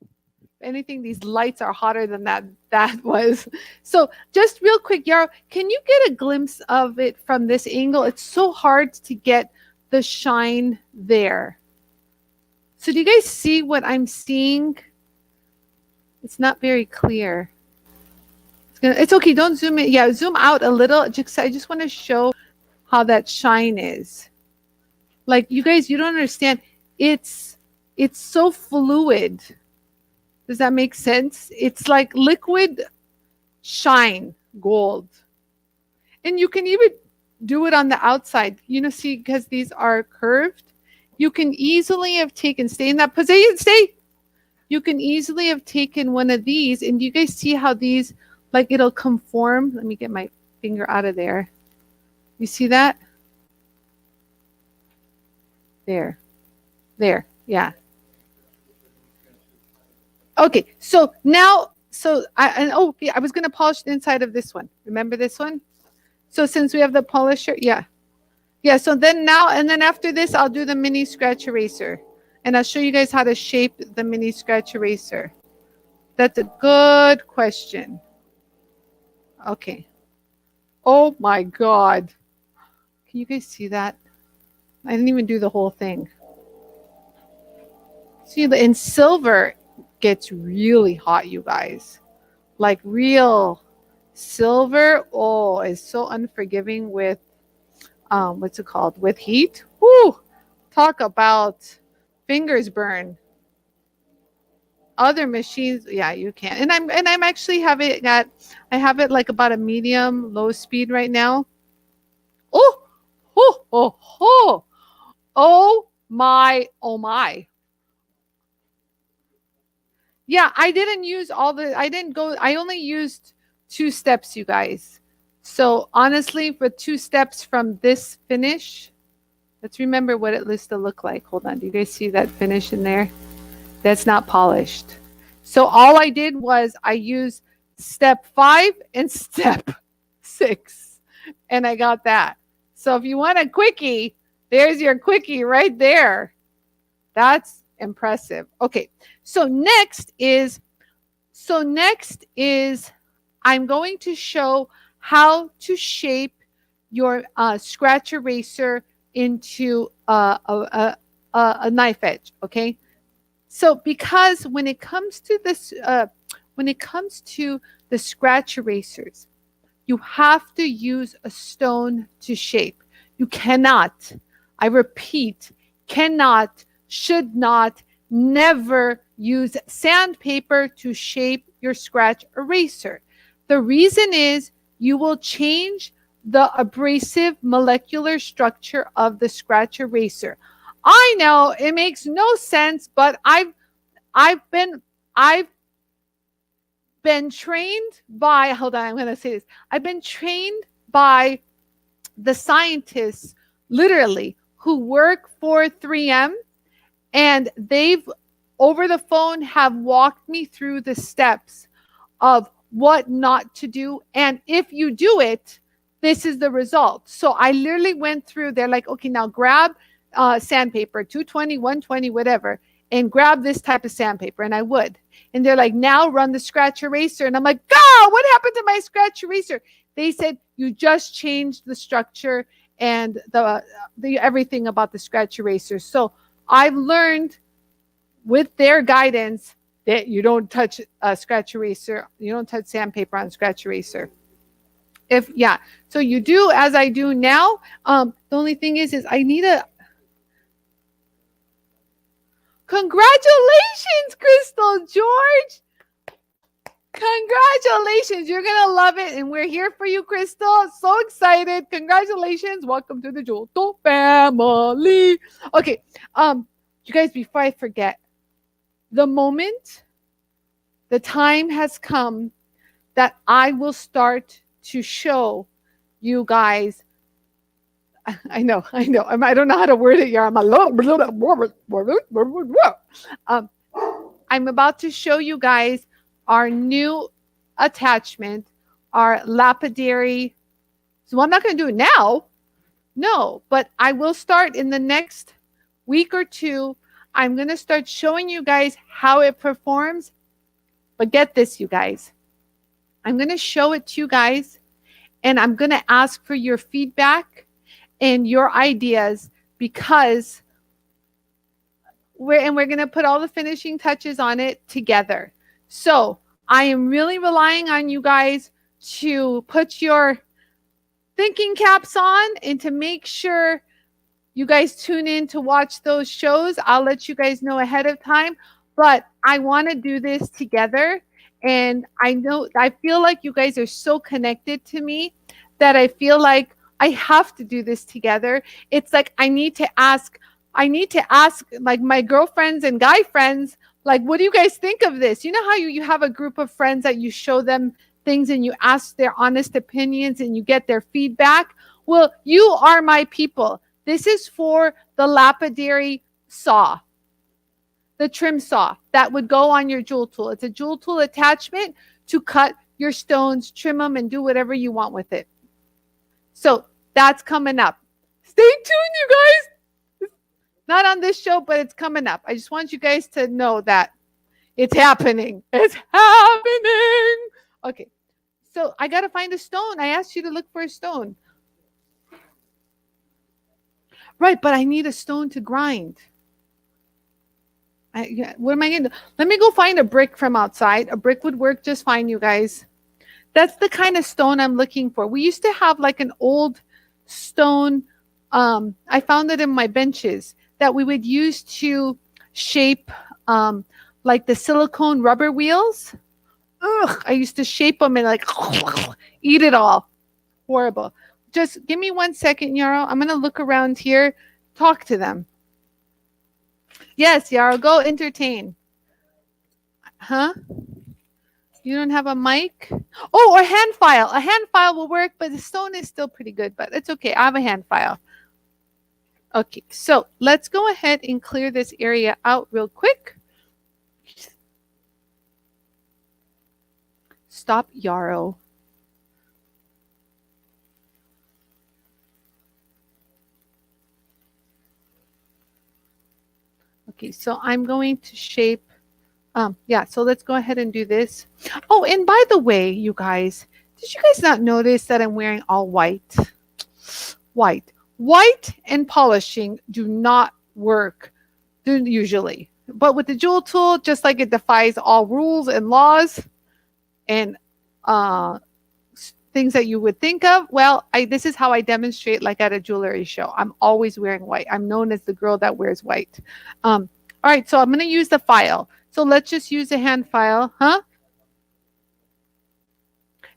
If anything, these lights are hotter than that was. So just real quick, Yarrow, can you get a glimpse of it from this angle? It's so hard to get the shine there. So do you guys see what I'm seeing? It's not very clear. It's okay. Don't zoom in. Yeah, zoom out a little. I just want to show how that shine is. Like, you guys, you don't understand. It's so fluid. Does that make sense? It's like liquid shine gold. And you can even do it on the outside. You know, see, because these are curved, you can easily have taken, stay in that position, stay. You can easily have taken one of these, and you guys see how these, like, it'll conform. Let me get my finger out of there. You see that? There. There. Yeah. Okay. So now, I was going to polish the inside of this one. Remember this one? So since we have the polisher, yeah. Yeah, so then now, and then after this, I'll do the mini scratch eraser. And I'll show you guys how to shape the mini scratch eraser. That's a good question. Okay. Oh my God. Can you guys see that? I didn't even do the whole thing. See, in silver gets really hot, you guys. Like real silver, oh, is so unforgiving with, what's it called? With heat. Whoo! Talk about fingers burn. Other machines, yeah, you can. And I'm actually I have it like about a medium low speed right now. Oh, oh, oh, oh, oh my, oh my. Yeah, I didn't use I only used 2 steps, you guys. So honestly, for 2 steps from this finish, let's remember what it used to look like. Hold on, do you guys see that finish in there? That's not polished. So all I did was I used step 5 and step 6, and I got that. So if you want a quickie, there's your quickie right there. That's impressive. Okay, so next is I'm going to show how to shape your scratch eraser into a knife edge. Okay, so because when it comes to this, when it comes to the scratch erasers, You have to use a stone to shape. You cannot, I repeat, cannot, should not, never use sandpaper to shape your scratch eraser. The reason is you will change the abrasive molecular structure of the scratch eraser. I know it makes no sense, but I've been trained by, hold on, I'm going to say this. I've been trained by the scientists, literally, who work for 3M, and they've, over the phone, have walked me through the steps of what not to do. And if you do it, this is the result. So I literally went through, they're like, okay, now grab sandpaper, 220, 120, whatever, and grab this type of sandpaper. And I would. And they're like, now run the scratch eraser. And I'm like, God, what happened to my scratch eraser? They said, you just changed the structure and the everything about the scratch eraser. So I've learned with their guidance that you don't touch a scratch eraser. You don't touch sandpaper on scratch eraser. So you do as I do now. The only thing is I need a, congratulations, Crystal George. Congratulations. You're going to love it. And we're here for you, Crystal. So excited. Congratulations. Welcome to the JOOLTOOL family. Okay. You guys, before I forget, the time has come that I will start to show you guys. I know. I don't know how to word it, y'all. I'm about to show you guys our new attachment, our lapidary. So I'm not going to do it now. No, but I will start in the next week or two. I'm going to start showing you guys how it performs. But get this, you guys. I'm going to show it to you guys, and I'm going to ask for your feedback and your ideas, because we're going to put all the finishing touches on it together. So I am really relying on you guys to put your thinking caps on and to make sure you guys tune in to watch those shows. I'll let you guys know ahead of time, but I want to do this together. And I feel like you guys are so connected to me that I feel like I have to do this together. It's like I need to ask like my girlfriends and guy friends, like, what do you guys think of this? You know how you have a group of friends that you show them things and you ask their honest opinions and you get their feedback? Well, you are my people. This is for the lapidary saw, the trim saw that would go on your JOOLTOOL. It's a JOOLTOOL attachment to cut your stones, trim them, and do whatever you want with it. So that's coming up. Stay tuned, you guys. Not on this show, but it's coming up. I just want you guys to know that it's happening. It's happening. Okay. So I got to find a stone. I asked you to look for a stone. Right, but I need a stone to grind. What am I going to do? Let me go find a brick from outside. A brick would work just fine, you guys. That's the kind of stone I'm looking for. We used to have like an old stone. I found it in my benches that we would use to shape like the silicone rubber wheels. Ugh, I used to shape them and like eat it all. Horrible. Just give me 1 second, Yarrow. I'm going to look around here. Talk to them. Yes, Yarrow, go entertain. Huh? You don't have a mic? Oh, or hand file. A hand file will work, but the stone is still pretty good, but it's okay. I have a hand file. Okay, so let's go ahead and clear this area out real quick. Stop, Yarrow. Okay, so I'm going to shape. So let's go ahead and do this. Oh, and by the way, you guys, did you guys not notice that I'm wearing all white? White and polishing do not work usually. But with the JOOLTOOL, just like it defies all rules and laws and things that you would think of. Well, this is how I demonstrate, like at a jewelry show. I'm always wearing white. I'm known as the girl that wears white. All right, so I'm going to use the file. So let's just use a hand file, huh?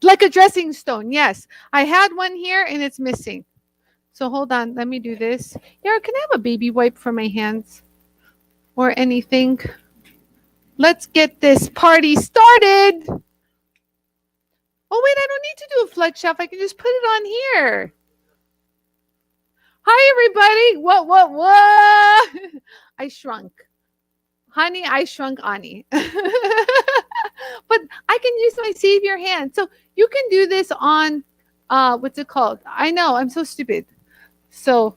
Like a dressing stone, yes. I had one here and it's missing. So hold on, let me do this. Yara, can I have a baby wipe for my hands or anything? Let's get this party started. Oh, wait, I don't need to do a flex shelf. I can just put it on here. Hi, everybody. What? I shrunk. Honey, I shrunk Anie. But I can use my save your hand. So you can do this on, what's it called? I know, I'm so stupid. So,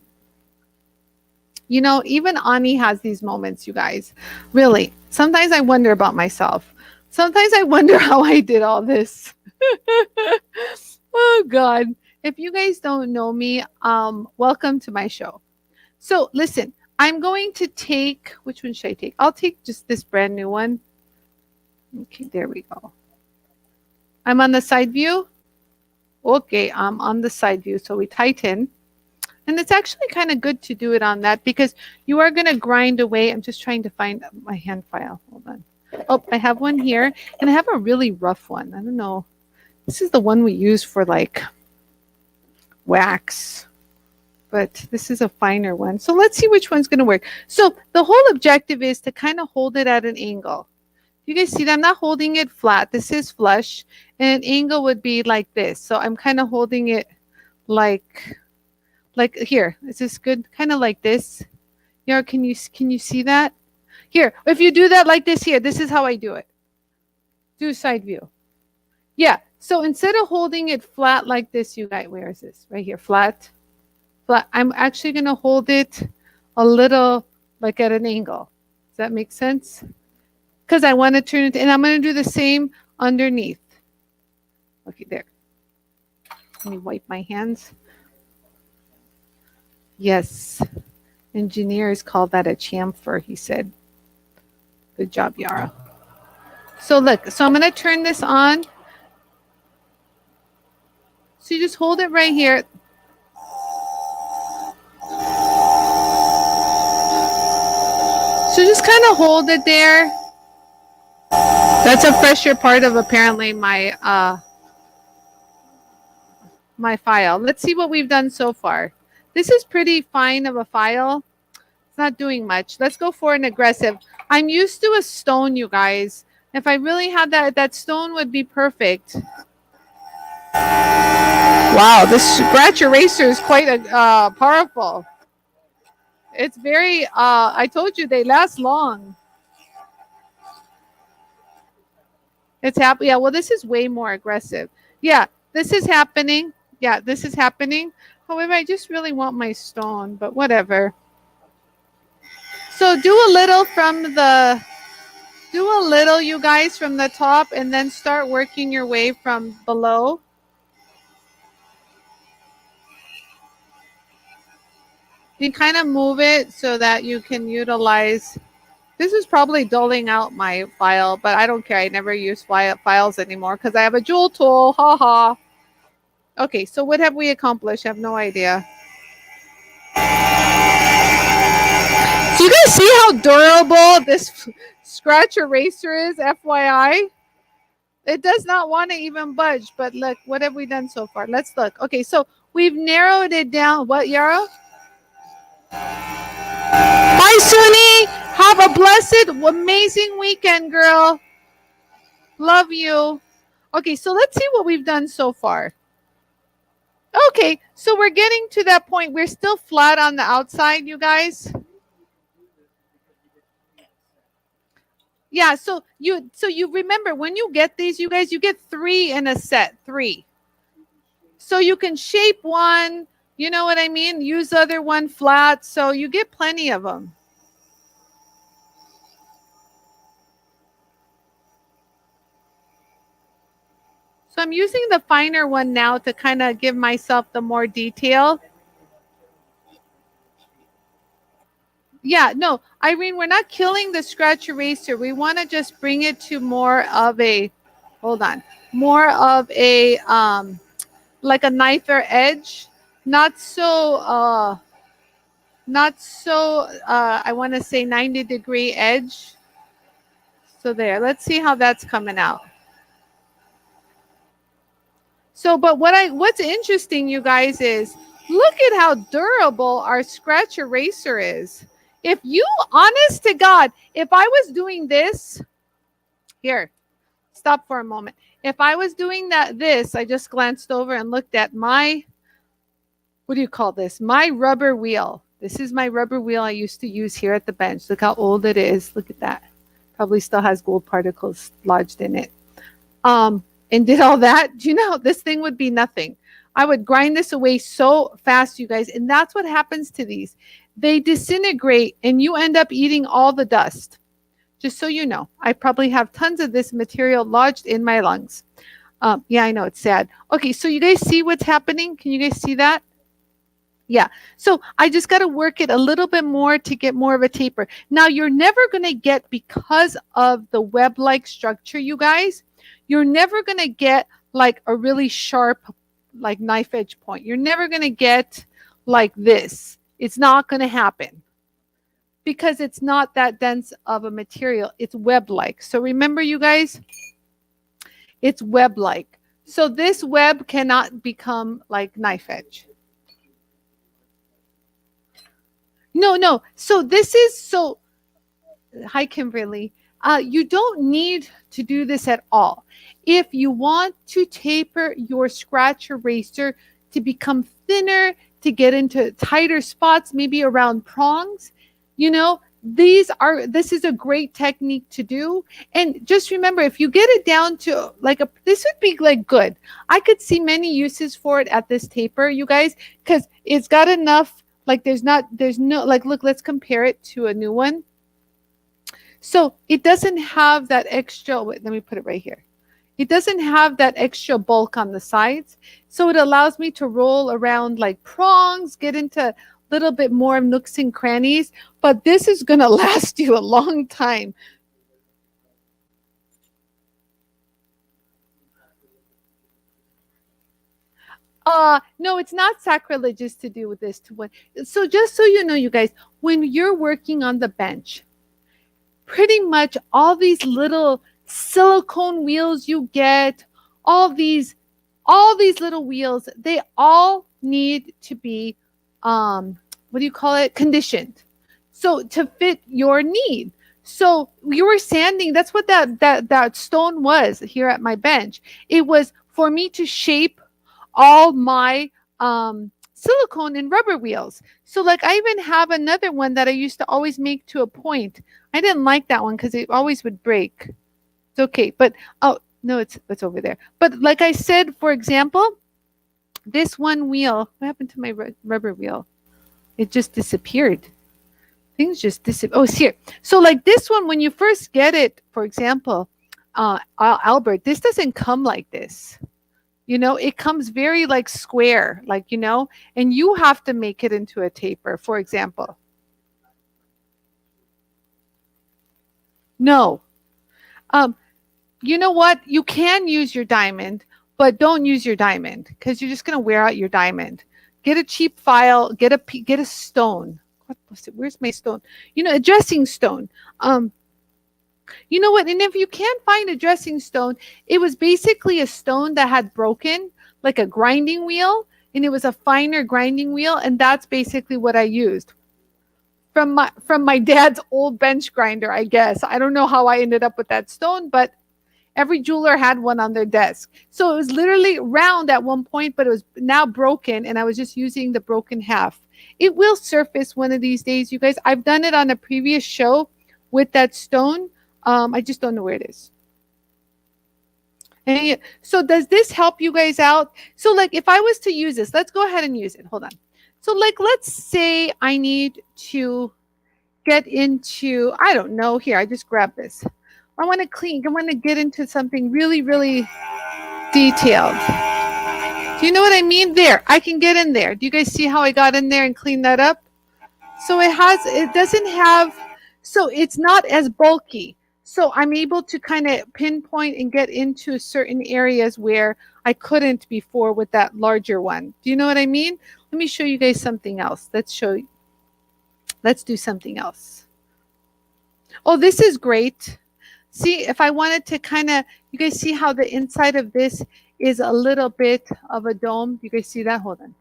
you know, even Anie has these moments, you guys. Really, sometimes I wonder about myself. Sometimes I wonder how I did all this. Oh, God. If you guys don't know me, welcome to my show. So listen, I'm going to take, which one should I take? I'll take just this brand new one. Okay, there we go. I'm on the side view. Okay, I'm on the side view. So we tighten. And it's actually kind of good to do it on that because you are going to grind away. I'm just trying to find my hand file. Hold on. Oh, I have one here. And I have a really rough one. I don't know. This is the one we use for like wax. But this is a finer one. So let's see which one's going to work. So the whole objective is to kind of hold it at an angle. You guys see that I'm not holding it flat. This is flush. And an angle would be like this. So I'm kind of holding it like here. Is this good? Kind of like this. Yara, can you see that? Here, if you do that like this here, this is how I do it. Do side view. Yeah. So instead of holding it flat like this, you guys, where is this? Right here, flat. But I'm actually going to hold it a little like at an angle. Does that make sense? Because I want to turn it, and I'm going to do the same underneath. Okay, there. Let me wipe my hands. Yes. Engineers call that a chamfer, he said. Good job, Yara. So look, so I'm going to turn this on. So you just hold it right here. So just kind of hold it there. That's a fresher part of apparently my my file. Let's see what we've done so far. This is pretty fine of a file. It's not doing much. Let's go for an aggressive. I'm used to a stone, you guys. If I really had that stone would be perfect. Wow, this scratch eraser is quite powerful. It's very, I told you, they last long. It's happening. Yeah, well, this is way more aggressive. Yeah, this is happening. Yeah, this is happening. However, I just really want my stone, but whatever. So do a little you guys, from the top, and then start working your way from below. You kind of move it so that you can utilize. This is probably dulling out my file, but I don't care. I never use files anymore because I have a jewel tool. Ha ha. Okay, so what have we accomplished? I have no idea. Do you guys see how durable this scratch eraser is, FYI? It does not want to even budge, but look, what have we done so far? Let's look. Okay, so we've narrowed it down. What, Yara? Bye, Suni. Have a blessed, amazing weekend, girl. Love you. Okay, so let's see what we've done so far. Okay, so we're getting to that point. We're still flat on the outside, you guys. Yeah, so you remember when you get these, you guys, you get 3 in a set, 3. So you can shape one, you know what I mean? Use the other one flat, so you get plenty of them. So I'm using the finer one now to kind of give myself the more detail. Yeah, no, Irene, we're not killing the scratch eraser. We want to just bring it to more of a, hold on, more of a like a knife or edge, not so I want to say 90-degree edge. So there, let's see how that's coming out. So, but what's interesting, you guys, is look at how durable our scratch eraser is. If you, honest to God, if I was doing this, here, stop for a moment. If I was doing this, I just glanced over and looked at my, what do you call this? My rubber wheel. This is my rubber wheel I used to use here at the bench. Look how old it is. Look at that. Probably still has gold particles lodged in it. And did all that, do you know, this thing would be nothing. I would grind this away so fast, you guys. And that's what happens to these. They disintegrate and you end up eating all the dust. Just so you know, I probably have tons of this material lodged in my lungs. Yeah, I know, it's sad. Okay, so you guys see what's happening? Can you guys see that? Yeah, so I just got to work it a little bit more to get more of a taper. Now, you're never going to get, because of the web-like structure, you guys, you're never going to get like a really sharp, like knife edge point. You're never going to get like this. It's not going to happen because it's not that dense of a material. It's web-like. So remember, you guys, it's web-like. So this web cannot become like knife edge. No. So this is so, hi, Kimberly. You don't need to do this at all. If you want to taper your scratch eraser to become thinner, to get into tighter spots, maybe around prongs, you know, this is a great technique to do. And just remember, if you get it down to like this would be like good. I could see many uses for it at this taper, you guys, because it's got enough. Like there's no, like, look, let's compare it to a new one. So it doesn't have that extra, wait, let me put it right here. It doesn't have that extra bulk on the sides. So it allows me to roll around like prongs, get into a little bit more nooks and crannies, but this is going to last you a long time. No, it's not sacrilegious to do with this to one. So just so you know, you guys, when you're working on the bench, pretty much all these little silicone wheels you get, all these little wheels, they all need to be, what do you call it? Conditioned. So to fit your need. So you were sanding, that's what that stone was here at my bench. It was for me to shape all my silicone and rubber wheels. So like I even have another one that I used to always make to a point. I didn't like that one because it always would break. It's okay, but oh no, it's over there. But like I said, for example, this one wheel, what happened to my rubber wheel? It just disappeared. Things just disappear. Oh, it's here. So like this one, when you first get it, for example, Albert, this doesn't come like this. You know, it comes very like square, like, you know, and you have to make it into a taper, for example. No. You know what? You can use your diamond, but don't use your diamond because you're just going to wear out your diamond. Get a cheap file, get a stone. What was it? Where's my stone? You know, a dressing stone. You know what? And if you can't find a dressing stone, it was basically a stone that had broken, like a grinding wheel, and it was a finer grinding wheel, and that's basically what I used from my dad's old bench grinder, I guess. I don't know how I ended up with that stone, but every jeweler had one on their desk. So it was literally round at one point, but it was now broken, and I was just using the broken half. It will surface one of these days, you guys. I've done it on a previous show with that stone. I just don't know where it is. And so does this help you guys out? So like if I was to use this, let's go ahead and use it. Hold on. So like, let's say I need to get into, I don't know, here, I just grabbed this. I want to get into something really, really detailed. Do you know what I mean? There, I can get in there. Do you guys see how I got in there and cleaned that up? So it doesn't have, so it's not as bulky. So I'm able to kind of pinpoint and get into certain areas where I couldn't before with that larger one. Do you know what I mean? Let me show you guys something else. Let's do something else. Oh, this is great. See, if I wanted to kind of, you guys see how the inside of this is a little bit of a dome? You guys see that? Hold on.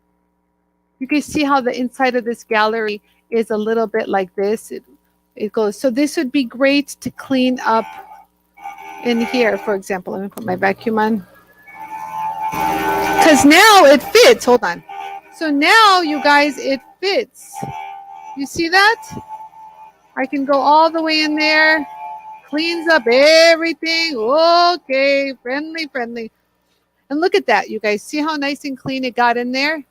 You can see how the inside of this gallery is a little bit like this. It goes. So this would be great to clean up in here, for example. Let me put my vacuum on. Because now it fits. Hold on. So now, you guys, it fits. You see that? I can go all the way in there. Cleans up everything. Okay, friendly, friendly. And look at that, you guys. See how nice and clean it got in there?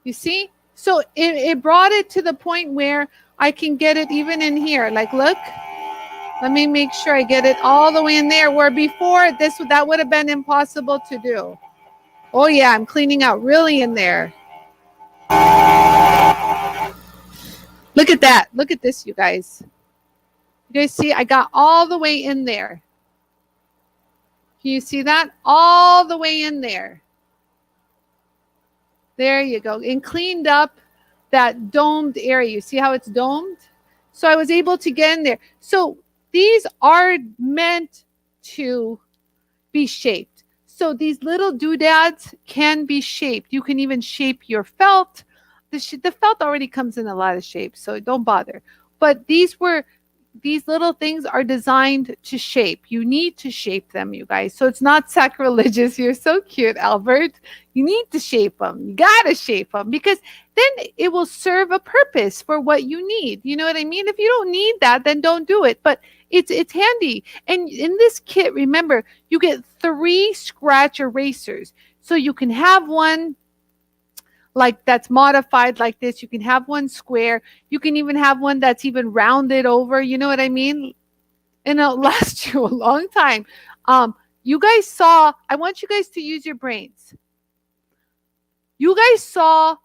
You see? So it brought it to the point where I can get it even in here. Like, look. Let me make sure I get it all the way in there, where before that would have been impossible to do. Oh yeah, I'm cleaning out really in there. Look at that. Look at this, you guys. You guys see, I got all the way in there. Can you see that? All the way in there. There you go. And cleaned up that domed area. You see how it's domed? So I was able to get in there. So these are meant to be shaped. So these little doodads can be shaped. You can even shape your felt. The felt already comes in a lot of shapes, so don't bother. But these little things are designed to shape. You need to shape them, you guys. So it's not sacrilegious. You're so cute, Albert. You need to shape them. You got to shape them, because then it will serve a purpose for what you need. You know what I mean? If you don't need that, then don't do it. But it's handy. And in this kit, remember, you get 3 scratch erasers. So you can have one like that's modified like this. You can have one square. You can even have one that's even rounded over. You know what I mean? And it'll last you a long time. You guys saw, I want you guys to use your brains. You guys saw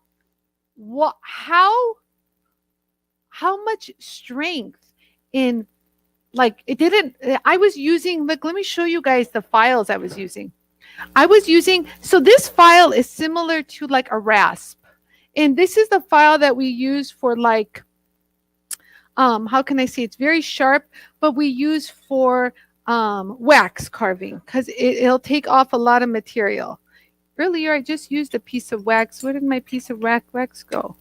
how much strength in, like, it didn't, I was using, like, let me show you guys the files I was using. So this file is similar to like a rasp. And this is the file that we use for, like, how can I say, it's very sharp, but we use for wax carving, because it'll take off a lot of material. Earlier, I just used a piece of wax. Where did my piece of wax go?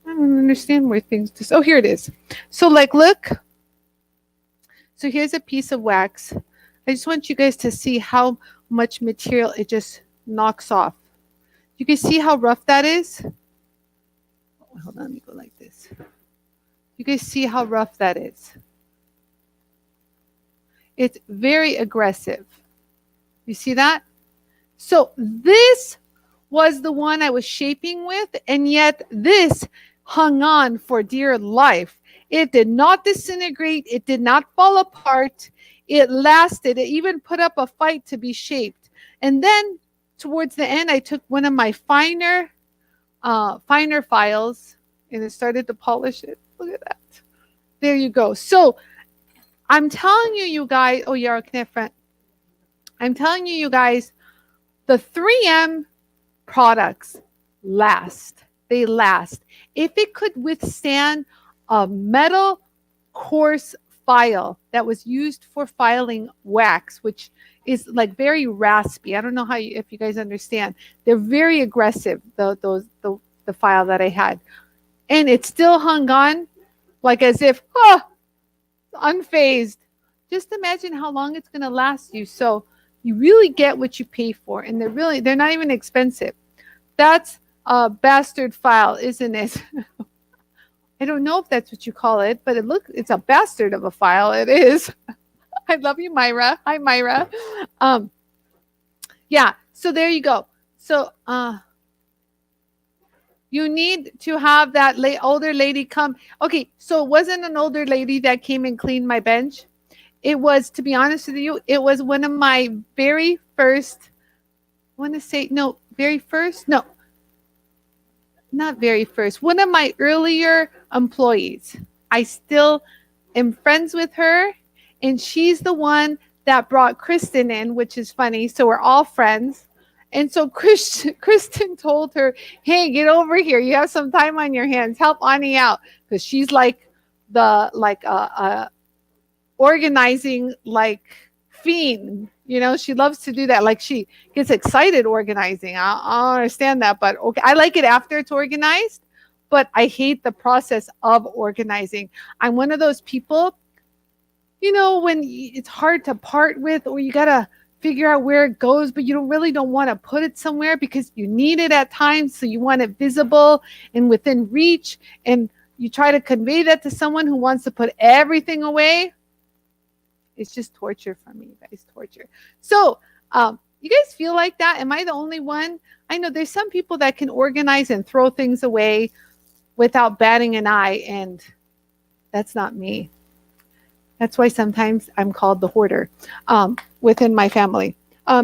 I don't understand where things just, oh, here it is. So, like, look. So here's a piece of wax. I just want you guys to see how much material it just knocks off. You can see how rough that is. Oh, hold on, let me go like this. You guys see how rough that is? It's very aggressive. You see that? So this was the one I was shaping with, and yet this hung on for dear life. It did not disintegrate. It did not fall apart. It lasted. It even put up a fight to be shaped. And then towards the end, I took one of my finer files and it started to polish it. Look at that. There you go. So I'm telling you guys, oh, yeah, I'm telling you guys, the 3M products last. They last. If it could withstand a metal coarse file that was used for filing wax, which is like very raspy. I don't know if you guys understand. They're very aggressive, the file that I had. And it still hung on like as if, unfazed. Just imagine how long it's going to last you. So you really get what you pay for. And they're not even expensive. That's a bastard file, isn't it? I don't know if that's what you call it, but it's a bastard of a file. It is. I love you, Myra. Hi, Myra. Yeah, so there you go. So you need to have that older lady come. Okay, so it wasn't an older lady that came and cleaned my bench. It was, to be honest with you, it was one of my very first, I want to say, no, very first, no. not very first, one of my earlier employees. I still am friends with her, and she's the one that brought Kristen in, which is funny. So we're all friends. And so Kristen told her, "Hey, get over here. You have some time on your hands. Help Anie out because she's like the organizing like fiend. You know, she loves to do that. Like she gets excited organizing. I don't understand that, but okay, I like it after it's organized, but I hate the process of organizing. I'm one of those people, you know, when it's hard to part with, or you gotta figure out where it goes, but you don't want to put it somewhere because you need it at times, so you want it visible and within reach, and you try to convey that to someone who wants to put everything away. It's just torture for me, guys. Torture. So, you guys feel like that? Am I the only one? I know there's some people that can organize and throw things away without batting an eye, and that's not me. That's why sometimes I'm called the hoarder within my family.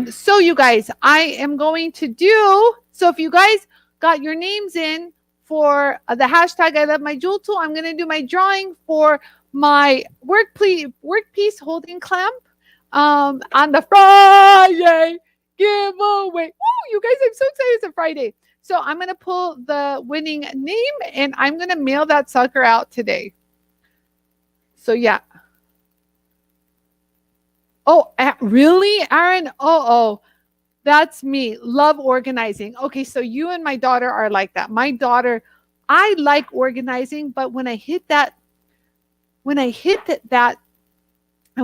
So you guys, I am going to do, so if you guys got your names in for the hashtag I love my jewel tool, I'm going to do my drawing for my workpiece holding clamp on the Friday giveaway. Woo, you guys, I'm so excited. It's a Friday. So I'm going to pull the winning name, and I'm going to mail that sucker out today. So yeah. Oh, really, Aaron? Oh, that's me. Love organizing. Okay, so you and my daughter are like that. My daughter, I like organizing, but when I hit that, I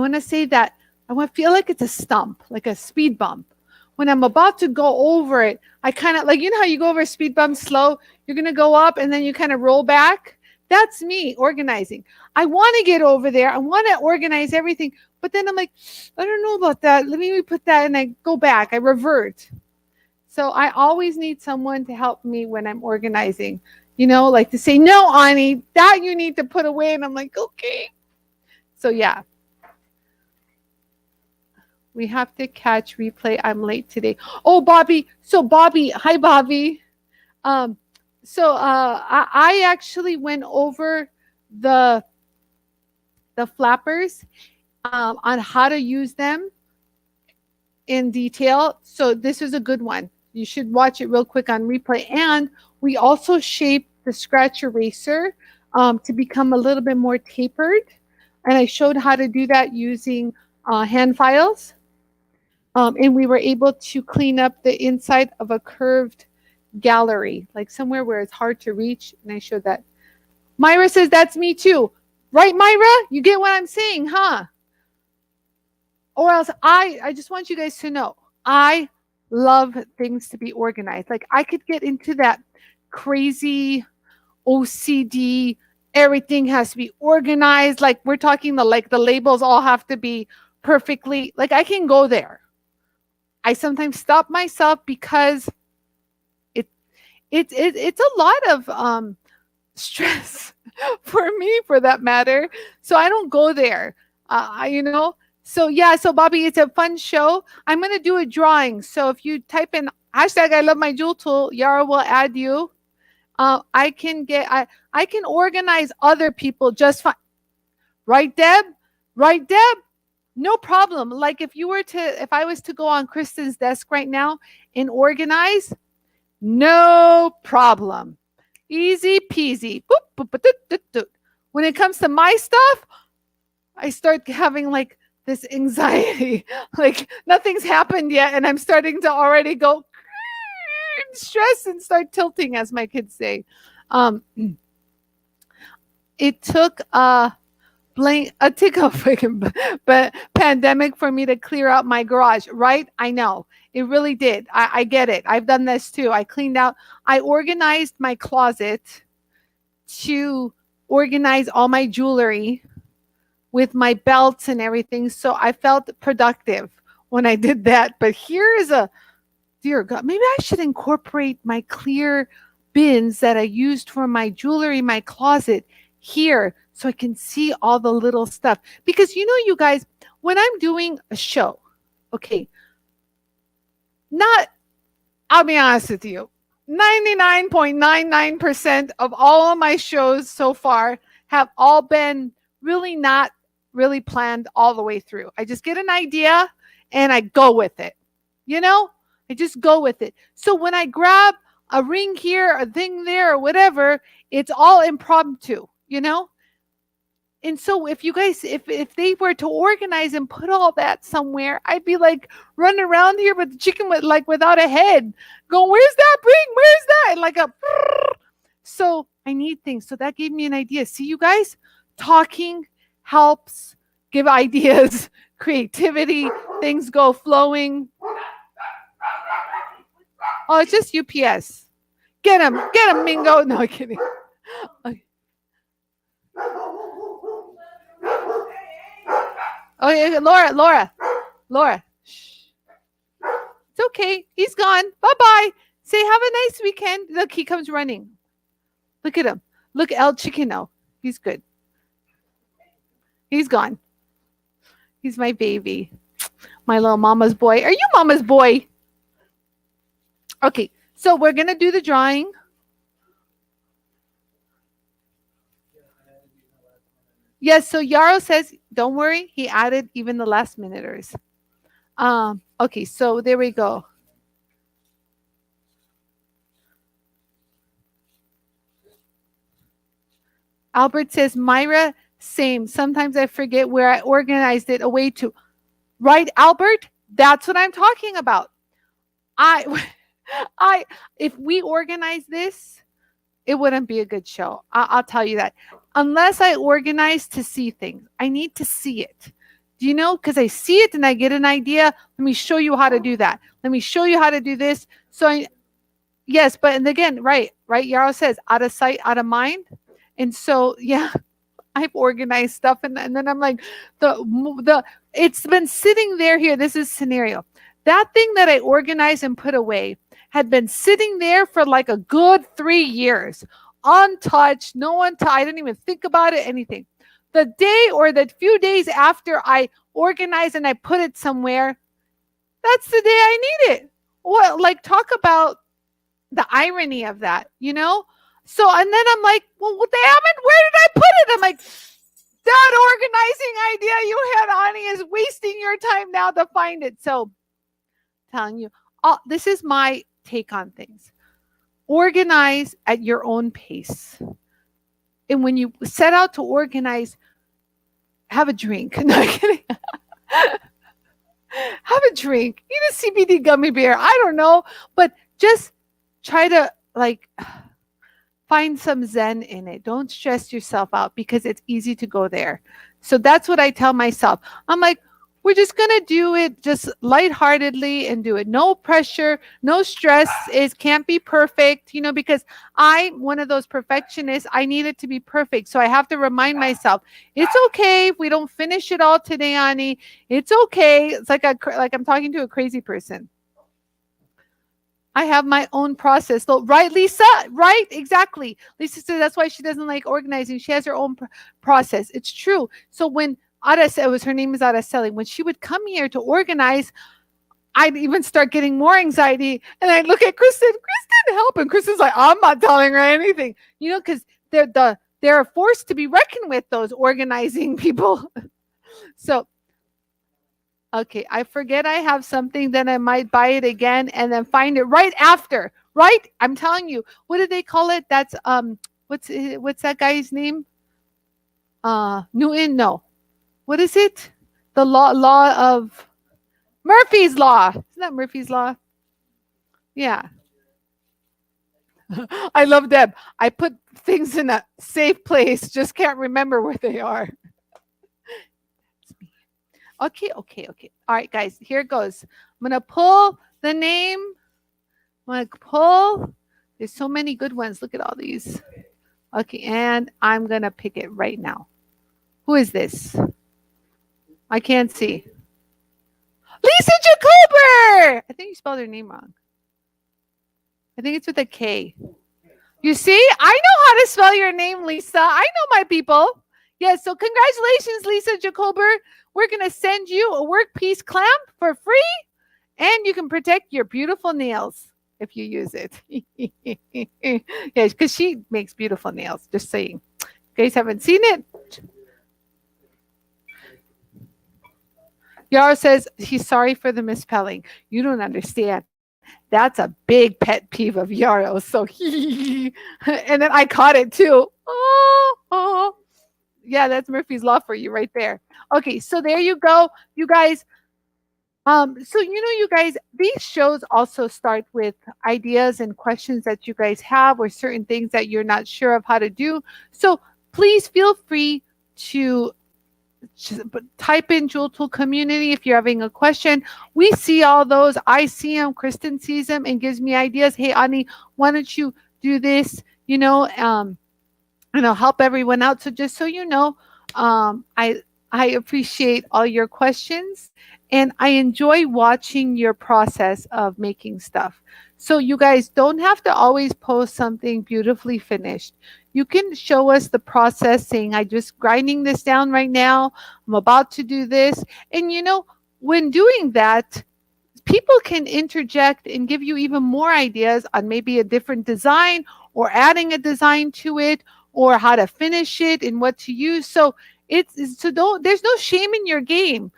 want to say that I want to feel like it's a stump, like a speed bump. When I'm about to go over it, I kind of like, you know how you go over a speed bump slow? You're going to go up and then you kind of roll back. That's me organizing. I want to get over there. I want to organize everything. But then I'm like, I don't know about that. Let me put that, and I go back. I revert. So I always need someone to help me when I'm organizing. You know, like to say, no, Anie, that you need to put away. And I'm like, okay. So yeah. We have to catch replay. I'm late today. Oh, Bobby. So Bobby, hi, Bobby. I actually went over the flappers on how to use them in detail. So this is a good one. You should watch it real quick on replay. And we also shaped the scratch eraser to become a little bit more tapered. And I showed how to do that using hand files. And we were able to clean up the inside of a curved gallery, like somewhere where it's hard to reach. And I showed that. Myra says that's me too. Right, Myra? You get what I'm saying, huh? Or else I just want you guys to know, I love things to be organized. Like I could get into that crazy OCD, everything has to be organized. Like we're talking the labels all have to be perfectly, like I can go there. I sometimes stop myself because it's a lot of stress for me, for that matter. So I don't go there. You know. So yeah. So Bobby, it's a fun show. I'm gonna do a drawing. So if you type in hashtag I love my jewel tool, Yara will add you. I can organize other people just fine. Right, Deb? Right, Deb? No problem. Like if I was to go on Kristen's desk right now and organize, no problem. Easy peasy. Boop, boop, boop, doot, doot, doot. When it comes to my stuff, I start having like this anxiety. Like nothing's happened yet, and I'm starting to already go stress and start tilting, as my kids say. It took a freaking pandemic for me to clear out my garage, right? I know. It really did. I get it. I've done this too. I organized my closet to organize all my jewelry with my belts and everything. So I felt productive when I did that. But here is dear God, maybe I should incorporate my clear bins that I used for my jewelry, my closet here, so I can see all the little stuff. Because you guys, when I'm doing a show, okay, I'll be honest with you. 99.99% of all of my shows so far have all been really not really planned all the way through. I just get an idea and I go with it. You know, I just go with it. So when I grab a ring here, a thing there, or whatever, it's all impromptu, you know? And so if you guys, if they were to organize and put all that somewhere, I'd be like running around here with the chicken with like without a head, going, "Where's that ring? Where's that?" And like a. So I need things. So that gave me an idea. See, you guys, talking helps give ideas, creativity, things go flowing. Oh, it's just UPS. Get him, Mingo. No, I'm kidding. Okay. Okay, Laura. Shh. It's okay. He's gone. Bye-bye. Say, have a nice weekend. Look, he comes running. Look at him. Look, El Chiquino. He's good. He's gone. He's my baby. My little mama's boy. Are you mama's boy? Okay, so we're going to do the drawing. Yes, so Yarrow says, don't worry, he added even the last minuters. Okay, so there we go. Albert says, Myra, same. Sometimes I forget where I organized it away to. Right, Albert? That's what I'm talking about. If we organize this, it wouldn't be a good show. I'll tell you that. Unless I organize to see things. I need to see it. Do you know? Because I see it and I get an idea. Let me show you how to do that. Let me show you how to do this. So yes, but and again, right. Yarrow says, out of sight, out of mind. And so, yeah, I've organized stuff. And then I'm like, it's been sitting there here. This is scenario. That thing that I organized and put away had been sitting there for like a good 3 years, untouched, no one I didn't even think about it, anything. The day or the few days after I organized and I put it somewhere, that's the day I need it. Well, like talk about the irony of that, you know? So, and then I'm like, well, they haven't, where did I put it? I'm like, that organizing idea you had, Anie, is wasting your time now to find it. So, telling you, this is my take on things. Organize at your own pace. And when you set out to organize, have a drink. No, I'm kidding. Have a drink. Eat a CBD gummy bear. I don't know. But just try to like find some zen in it. Don't stress yourself out because it's easy to go there. So that's what I tell myself. I'm like, we're just going to do it just lightheartedly and do it. No pressure, no stress. It can't be perfect, you know, because I'm one of those perfectionists. I need it to be perfect. So I have to remind myself, it's okay if we don't finish it all today, Anie. It's okay. It's like I'm talking to a crazy person. I have my own process. So, right, Lisa? Right? Exactly. Lisa said that's why she doesn't like organizing. She has her own process. It's true. So when her name is Araceli. When she would come here to organize, I'd even start getting more anxiety. And I'd look at Kristen, help. And Kristen's like, I'm not telling her anything. You know, because they're a force to be reckoned with, those organizing people. So, okay, I forget I have something, then I might buy it again and then find it right after. Right? I'm telling you. What do they call it? That's what's that guy's name? Newton? No. What is it? The law of Murphy's Law. Isn't that Murphy's Law? Yeah. I love Deb. I put things in a safe place. Just can't remember where they are. Okay. All right, guys. Here it goes. I'm going to pull the name. I'm going to pull. There's so many good ones. Look at all these. Okay, and I'm going to pick it right now. Who is this? I can't see. Lisa Jacober! I think you spelled her name wrong. I think it's with a K. You see? I know how to spell your name, Lisa. I know my people. Yes, so congratulations, Lisa Jacober. We're going to send you a work piece clamp for free, and you can protect your beautiful nails. if you use it. Yes, because she makes beautiful nails. Just saying. You guys haven't seen it? Yara says he's sorry for the misspelling. You don't understand. That's a big pet peeve of Yaro. So and then I caught it too. Oh, oh. Yeah, that's Murphy's Law for you right there. Okay, so there you go, you guys. So you guys, these shows also start with ideas and questions that you guys have or certain things that you're not sure of how to do. So please feel free to type in Jewel Tool community if you're having a question. We see all those. I see them. Kristen sees them and gives me ideas. Hey, Anie, why don't you do this? And I'll help everyone out. So just so you know, I appreciate all your questions and I enjoy watching your process of making stuff. So you guys don't have to always post something beautifully finished. You can show us the process saying, I just grinding this down right now. I'm about to do this. And when doing that, people can interject and give you even more ideas on maybe a different design or adding a design to it or how to finish it and what to use. So there's no shame in your game.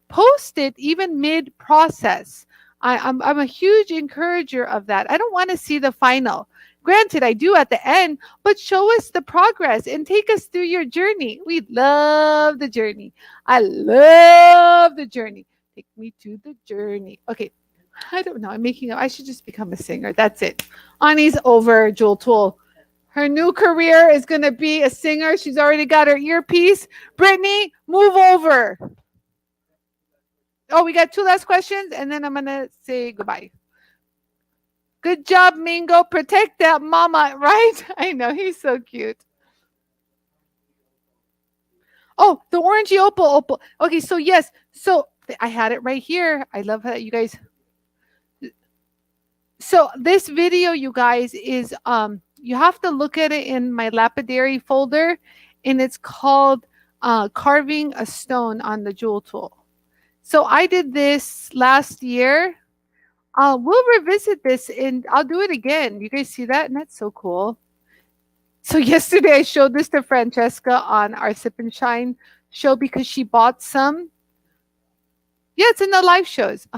Post it even mid process. I'm a huge encourager of that. I don't want to see the final. Granted, I do at the end, but show us the progress and take us through your journey. We love the journey. I love the journey. Take me to the journey. Okay. I don't know. I'm making up. I should just become a singer. That's it. Anie's over Jewel Tool. Her new career is going to be a singer. She's already got her earpiece. Brittany, move over. Oh, we got 2 last questions, and then I'm going to say goodbye. Good job, Mingo. Protect that mama, right? I know. He's so cute. Oh, the orangey opal. Okay, so yes. So I had it right here. I love that you guys. So this video, you guys, is you have to look at it in my lapidary folder, and it's called Carving a Stone on the Jewel Tool. So I did this last year. We'll revisit this, and I'll do it again. You guys see that? And that's so cool. So yesterday I showed this to Francesca on our Sip and Shine show because she bought some. Yeah, it's in the live shows.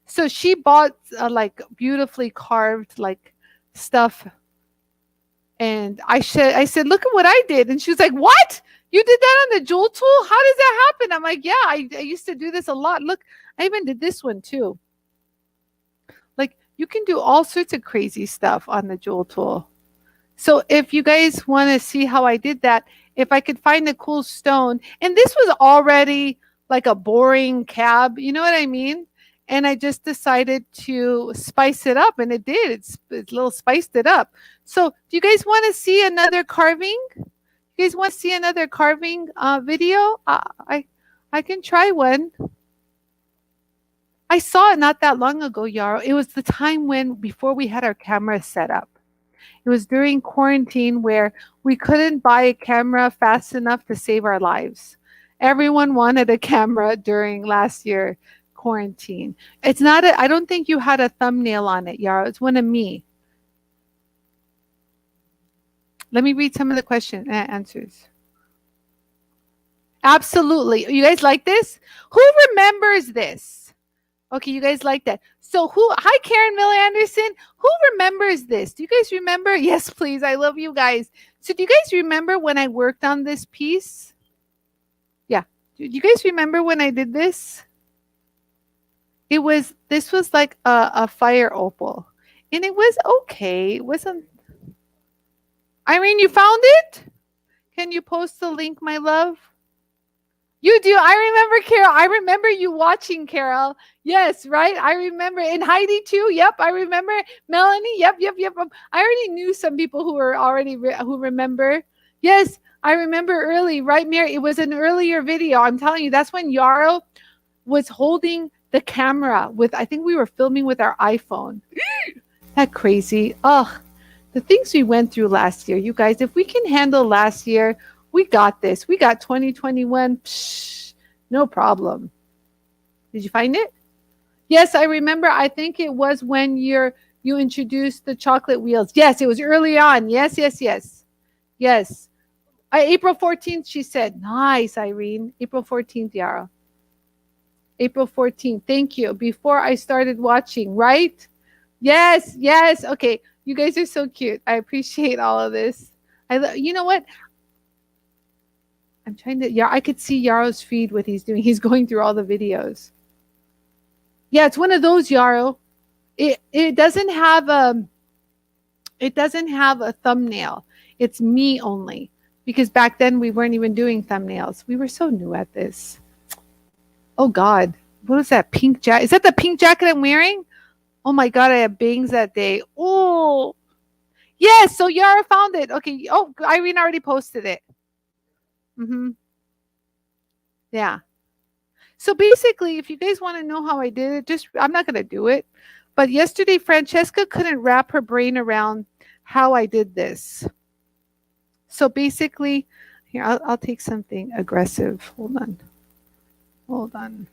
So she bought like beautifully carved like stuff. And I said, look at what I did. And she was like, what? You did that on the Jewel Tool? How does that happen? I'm like, yeah, I used to do this a lot. Look, I even did this one too. Like you can do all sorts of crazy stuff on the Jewel Tool. So if you guys want to see how I did that, if I could find a cool stone, and this was already like a boring cab, you know what I mean? And I just decided to spice it up, and it did. It's a little spiced it up. So do you guys want to see another carving? You guys want to see another carving video? I can try one. I saw it not that long ago, Yarrow. It was the time before we had our camera set up. It was during quarantine where we couldn't buy a camera fast enough to save our lives. Everyone wanted a camera during last year quarantine. It's not I don't think you had a thumbnail on it, Yarrow. It's one of me. Let me read some of the question answers. Absolutely. You guys like this? Who remembers this? Okay, you guys like that. So hi Karen Miller Anderson. Who remembers this? Do you guys remember? Yes, please. I love you guys. So do you guys remember when I worked on this piece? Yeah. Do you guys remember when I did this? This was like a fire opal. And it was okay. It wasn't. Irene, you found it? Can you post the link, my love? You do. I remember, Carol. I remember you watching, Carol. Yes, right? I remember. And Heidi, too. Yep, I remember. Melanie, yep. I already knew some people who were already who remember. Yes, I remember early, right, Mary? It was an earlier video. I'm telling you, that's when Yarrow was holding the camera with, I think we were filming with our iPhone. That crazy. Oh, the things we went through last year. You guys, if we can handle last year, we got this. We got 2021. Psh, no problem. Did you find it? Yes, I remember. I think it was when you introduced the chocolate wheels. Yes, it was early on. Yes, yes, yes. Yes. April 14th, she said. Nice, Irene. April 14th, Yara. April 14th. Thank you. Before I started watching, right? Yes, yes. Okay. You guys are so cute. I appreciate all of this. You know what? I'm trying to, yeah, I could see Yaro's feed what he's doing. He's going through all the videos. Yeah, it's one of those, Yaro. It doesn't have a thumbnail. It's me only. Because back then we weren't even doing thumbnails. We were so new at this. Oh God. What is that pink jacket? Is that the pink jacket I'm wearing? Oh my God, I had bangs that day. Oh, yes. So Yara found it. Okay. Oh, Irene already posted it. Mm-hmm. Yeah. So basically, if you guys want to know how I did it, just I'm not going to do it. But yesterday, Francesca couldn't wrap her brain around how I did this. So basically, here, I'll take something aggressive. Hold on. Hold on.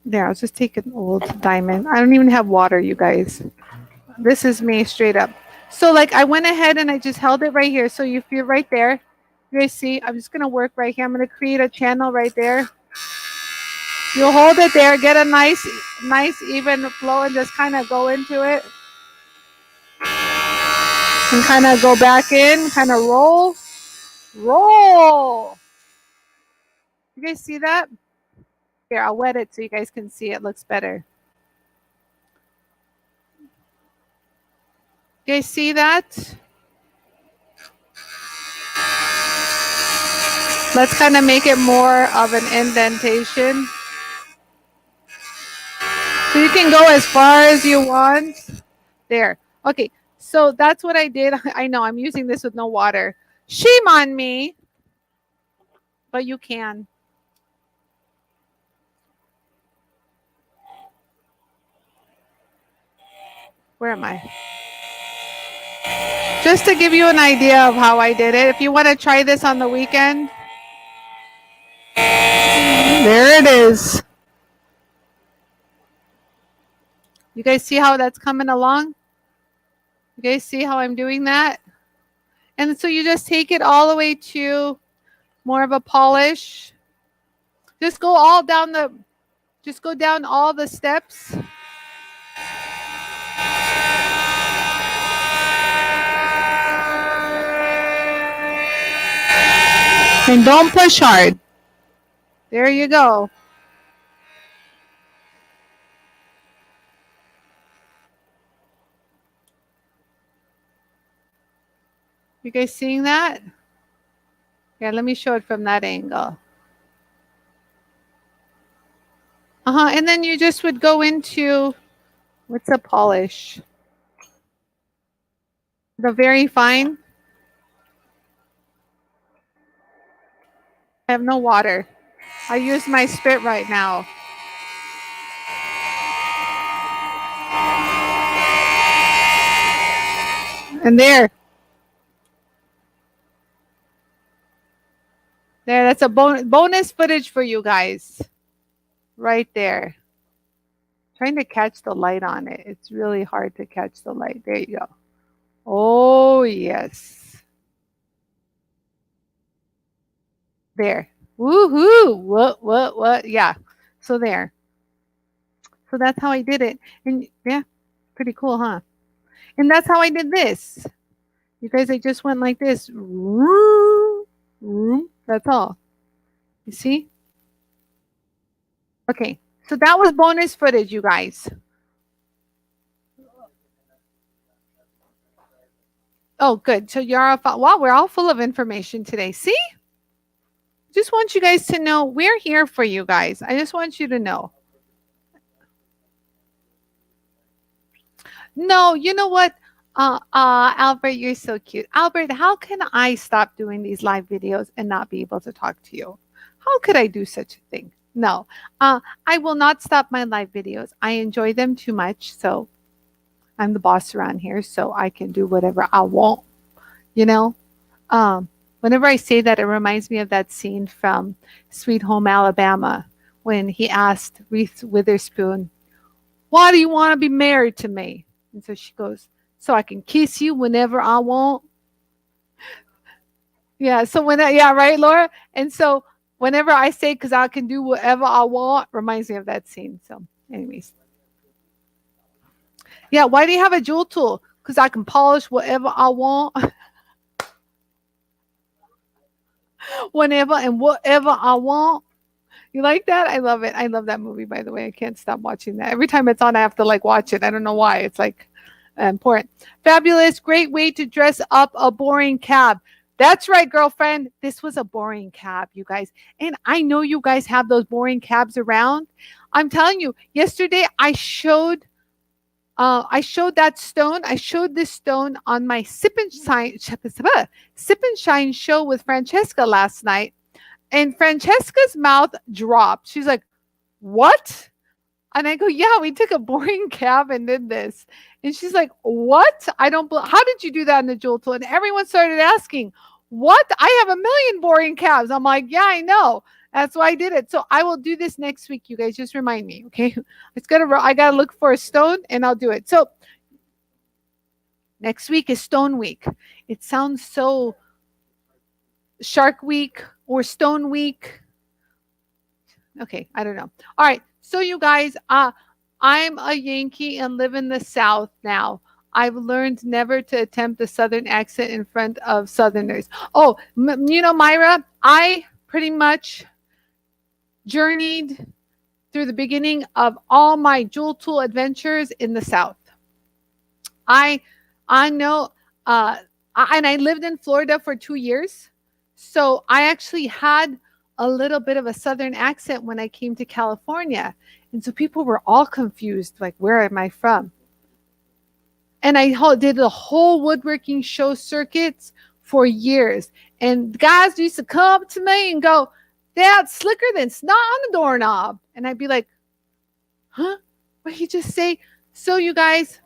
There, I'll just take an old diamond. I don't even have water, you guys. This is me straight up. So like I went ahead and I just held it right here. So you feel right there. You guys see, I'm just gonna work right here. I'm gonna create a channel right there. You hold it there, get a nice even flow and just kind of go into it. And kind of go back in, kind of roll. Roll. You guys see that? Here, I'll wet it so you guys can see it looks better. You guys see that? Let's kind of make it more of an indentation. So you can go as far as you want. There. Okay. So that's what I did. I know I'm using this with no water. Shame on me. But you can. Where am I? Just to give you an idea of how I did it. If you want to try this on the weekend. There it is. You guys see how that's coming along? You guys see how I'm doing that? And so you just take it all the way to more of a polish. Just go all down just go down all the steps. And don't push hard. There you go. You guys seeing that? Yeah, let me show it from that angle. And then you just would go into, what's a polish? The very fine. I have no water. I use my spit right now. And there. There, that's a bonus footage for you guys. Right there. Trying to catch the light on it. It's really hard to catch the light. There you go. Oh, yes. There. Woohoo. What? Yeah. So there. So that's how I did it. And yeah, pretty cool, huh? And that's how I did this. You guys, I just went like this. That's all. You see? Okay. So that was bonus footage, you guys. Oh, good. So Yara, wow, we're all full of information today. See? Just want you guys to know we're here for you guys. I just want you to know. No, you know what? Albert, you're so cute. Albert, how can I stop doing these live videos and not be able to talk to you? How could I do such a thing? No, I will not stop my live videos. I enjoy them too much. So I'm the boss around here, so I can do whatever I want, you know? Whenever I say that, it reminds me of that scene from Sweet Home Alabama when he asked Reese Witherspoon, "Why do you want to be married to me?" And so she goes, "So I can kiss you whenever I want." Yeah. So yeah, right, Laura. And so whenever I say, "Because I can do whatever I want," reminds me of that scene. So, anyways, yeah. Why do you have a jewel tool? Because I can polish whatever I want, whenever and whatever I want. You like that? I love it. I love that movie, by the way. I can't stop watching that. Every time it's on, I have to like watch it. I don't know why. It's like important. Fabulous. Great way to dress up a boring cab. That's right, girlfriend. This was a boring cab, you guys. And I know you guys have those boring cabs around. I'm telling you, yesterday I showed that stone. I showed this stone on my Sip and Shine show with Francesca last night. And Francesca's mouth dropped. She's like, "What?" And I go, "Yeah, we took a boring cab and did this." And she's like, "What? I don't how did you do that in the jewel tool?" And everyone started asking, "What? I have a million boring cabs." I'm like, "Yeah, I know. That's why I did it." So I will do this next week, you guys. Just remind me, okay? I gotta look for a stone and I'll do it. So next week is Stone Week. It sounds so Shark Week or Stone Week. Okay, I don't know. All right. So you guys, I'm a Yankee and live in the South now. I've learned never to attempt a Southern accent in front of Southerners. Oh, you know, Myra, I pretty much journeyed through the beginning of all my jewel tool adventures in the South. I know, and I lived in Florida for 2 years. So I actually had a little bit of a Southern accent when I came to California. And so people were all confused, like, where am I from? And I did the whole woodworking show circuits for years. And guys used to come up to me and go, "That's slicker than snot on the doorknob." And I'd be like, "Huh? What did he just say?" So you guys,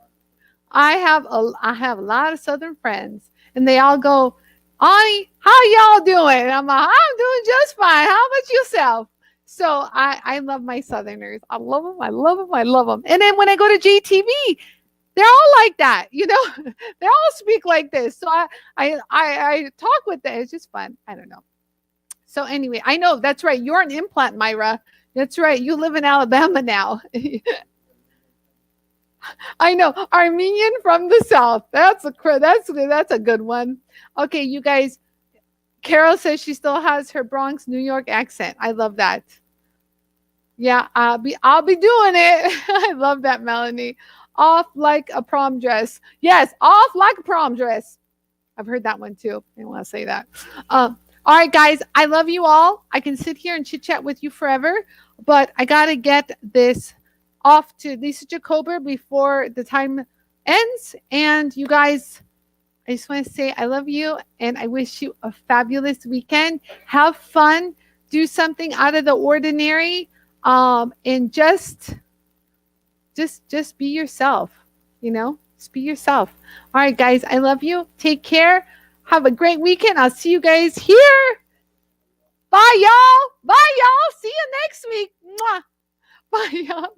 I have a lot of Southern friends, and they all go, "Anie, how y'all doing?" And I'm like, "I'm doing just fine. How about yourself?" So I love my Southerners. I love them. I love them. I love them. And then when I go to JTV, they're all like that, you know. They all speak like this. So I talk with them. It's just fun. I don't know. So anyway, I know that's right. You're an implant, Myra. That's right. You live in Alabama now. I know, Armenian from the South. That's a good one. Okay, you guys. Carol says she still has her Bronx, New York accent. I love that. Yeah, I'll be doing it. I love that, Melanie. Off like a prom dress. Yes, off like a prom dress. I've heard that one too. I want to say that. All right, guys. I love you all. I can sit here and chit chat with you forever, but I gotta get this off to Lisa Jacober before the time ends. And you guys, I just want to say I love you and I wish you a fabulous weekend. Have fun. Do something out of the ordinary. And just be yourself, you know, just be yourself. All right, guys, I love you. Take care. Have a great weekend. I'll see you guys here. Bye, y'all. Bye, y'all. See you next week. Mwah. Bye, y'all.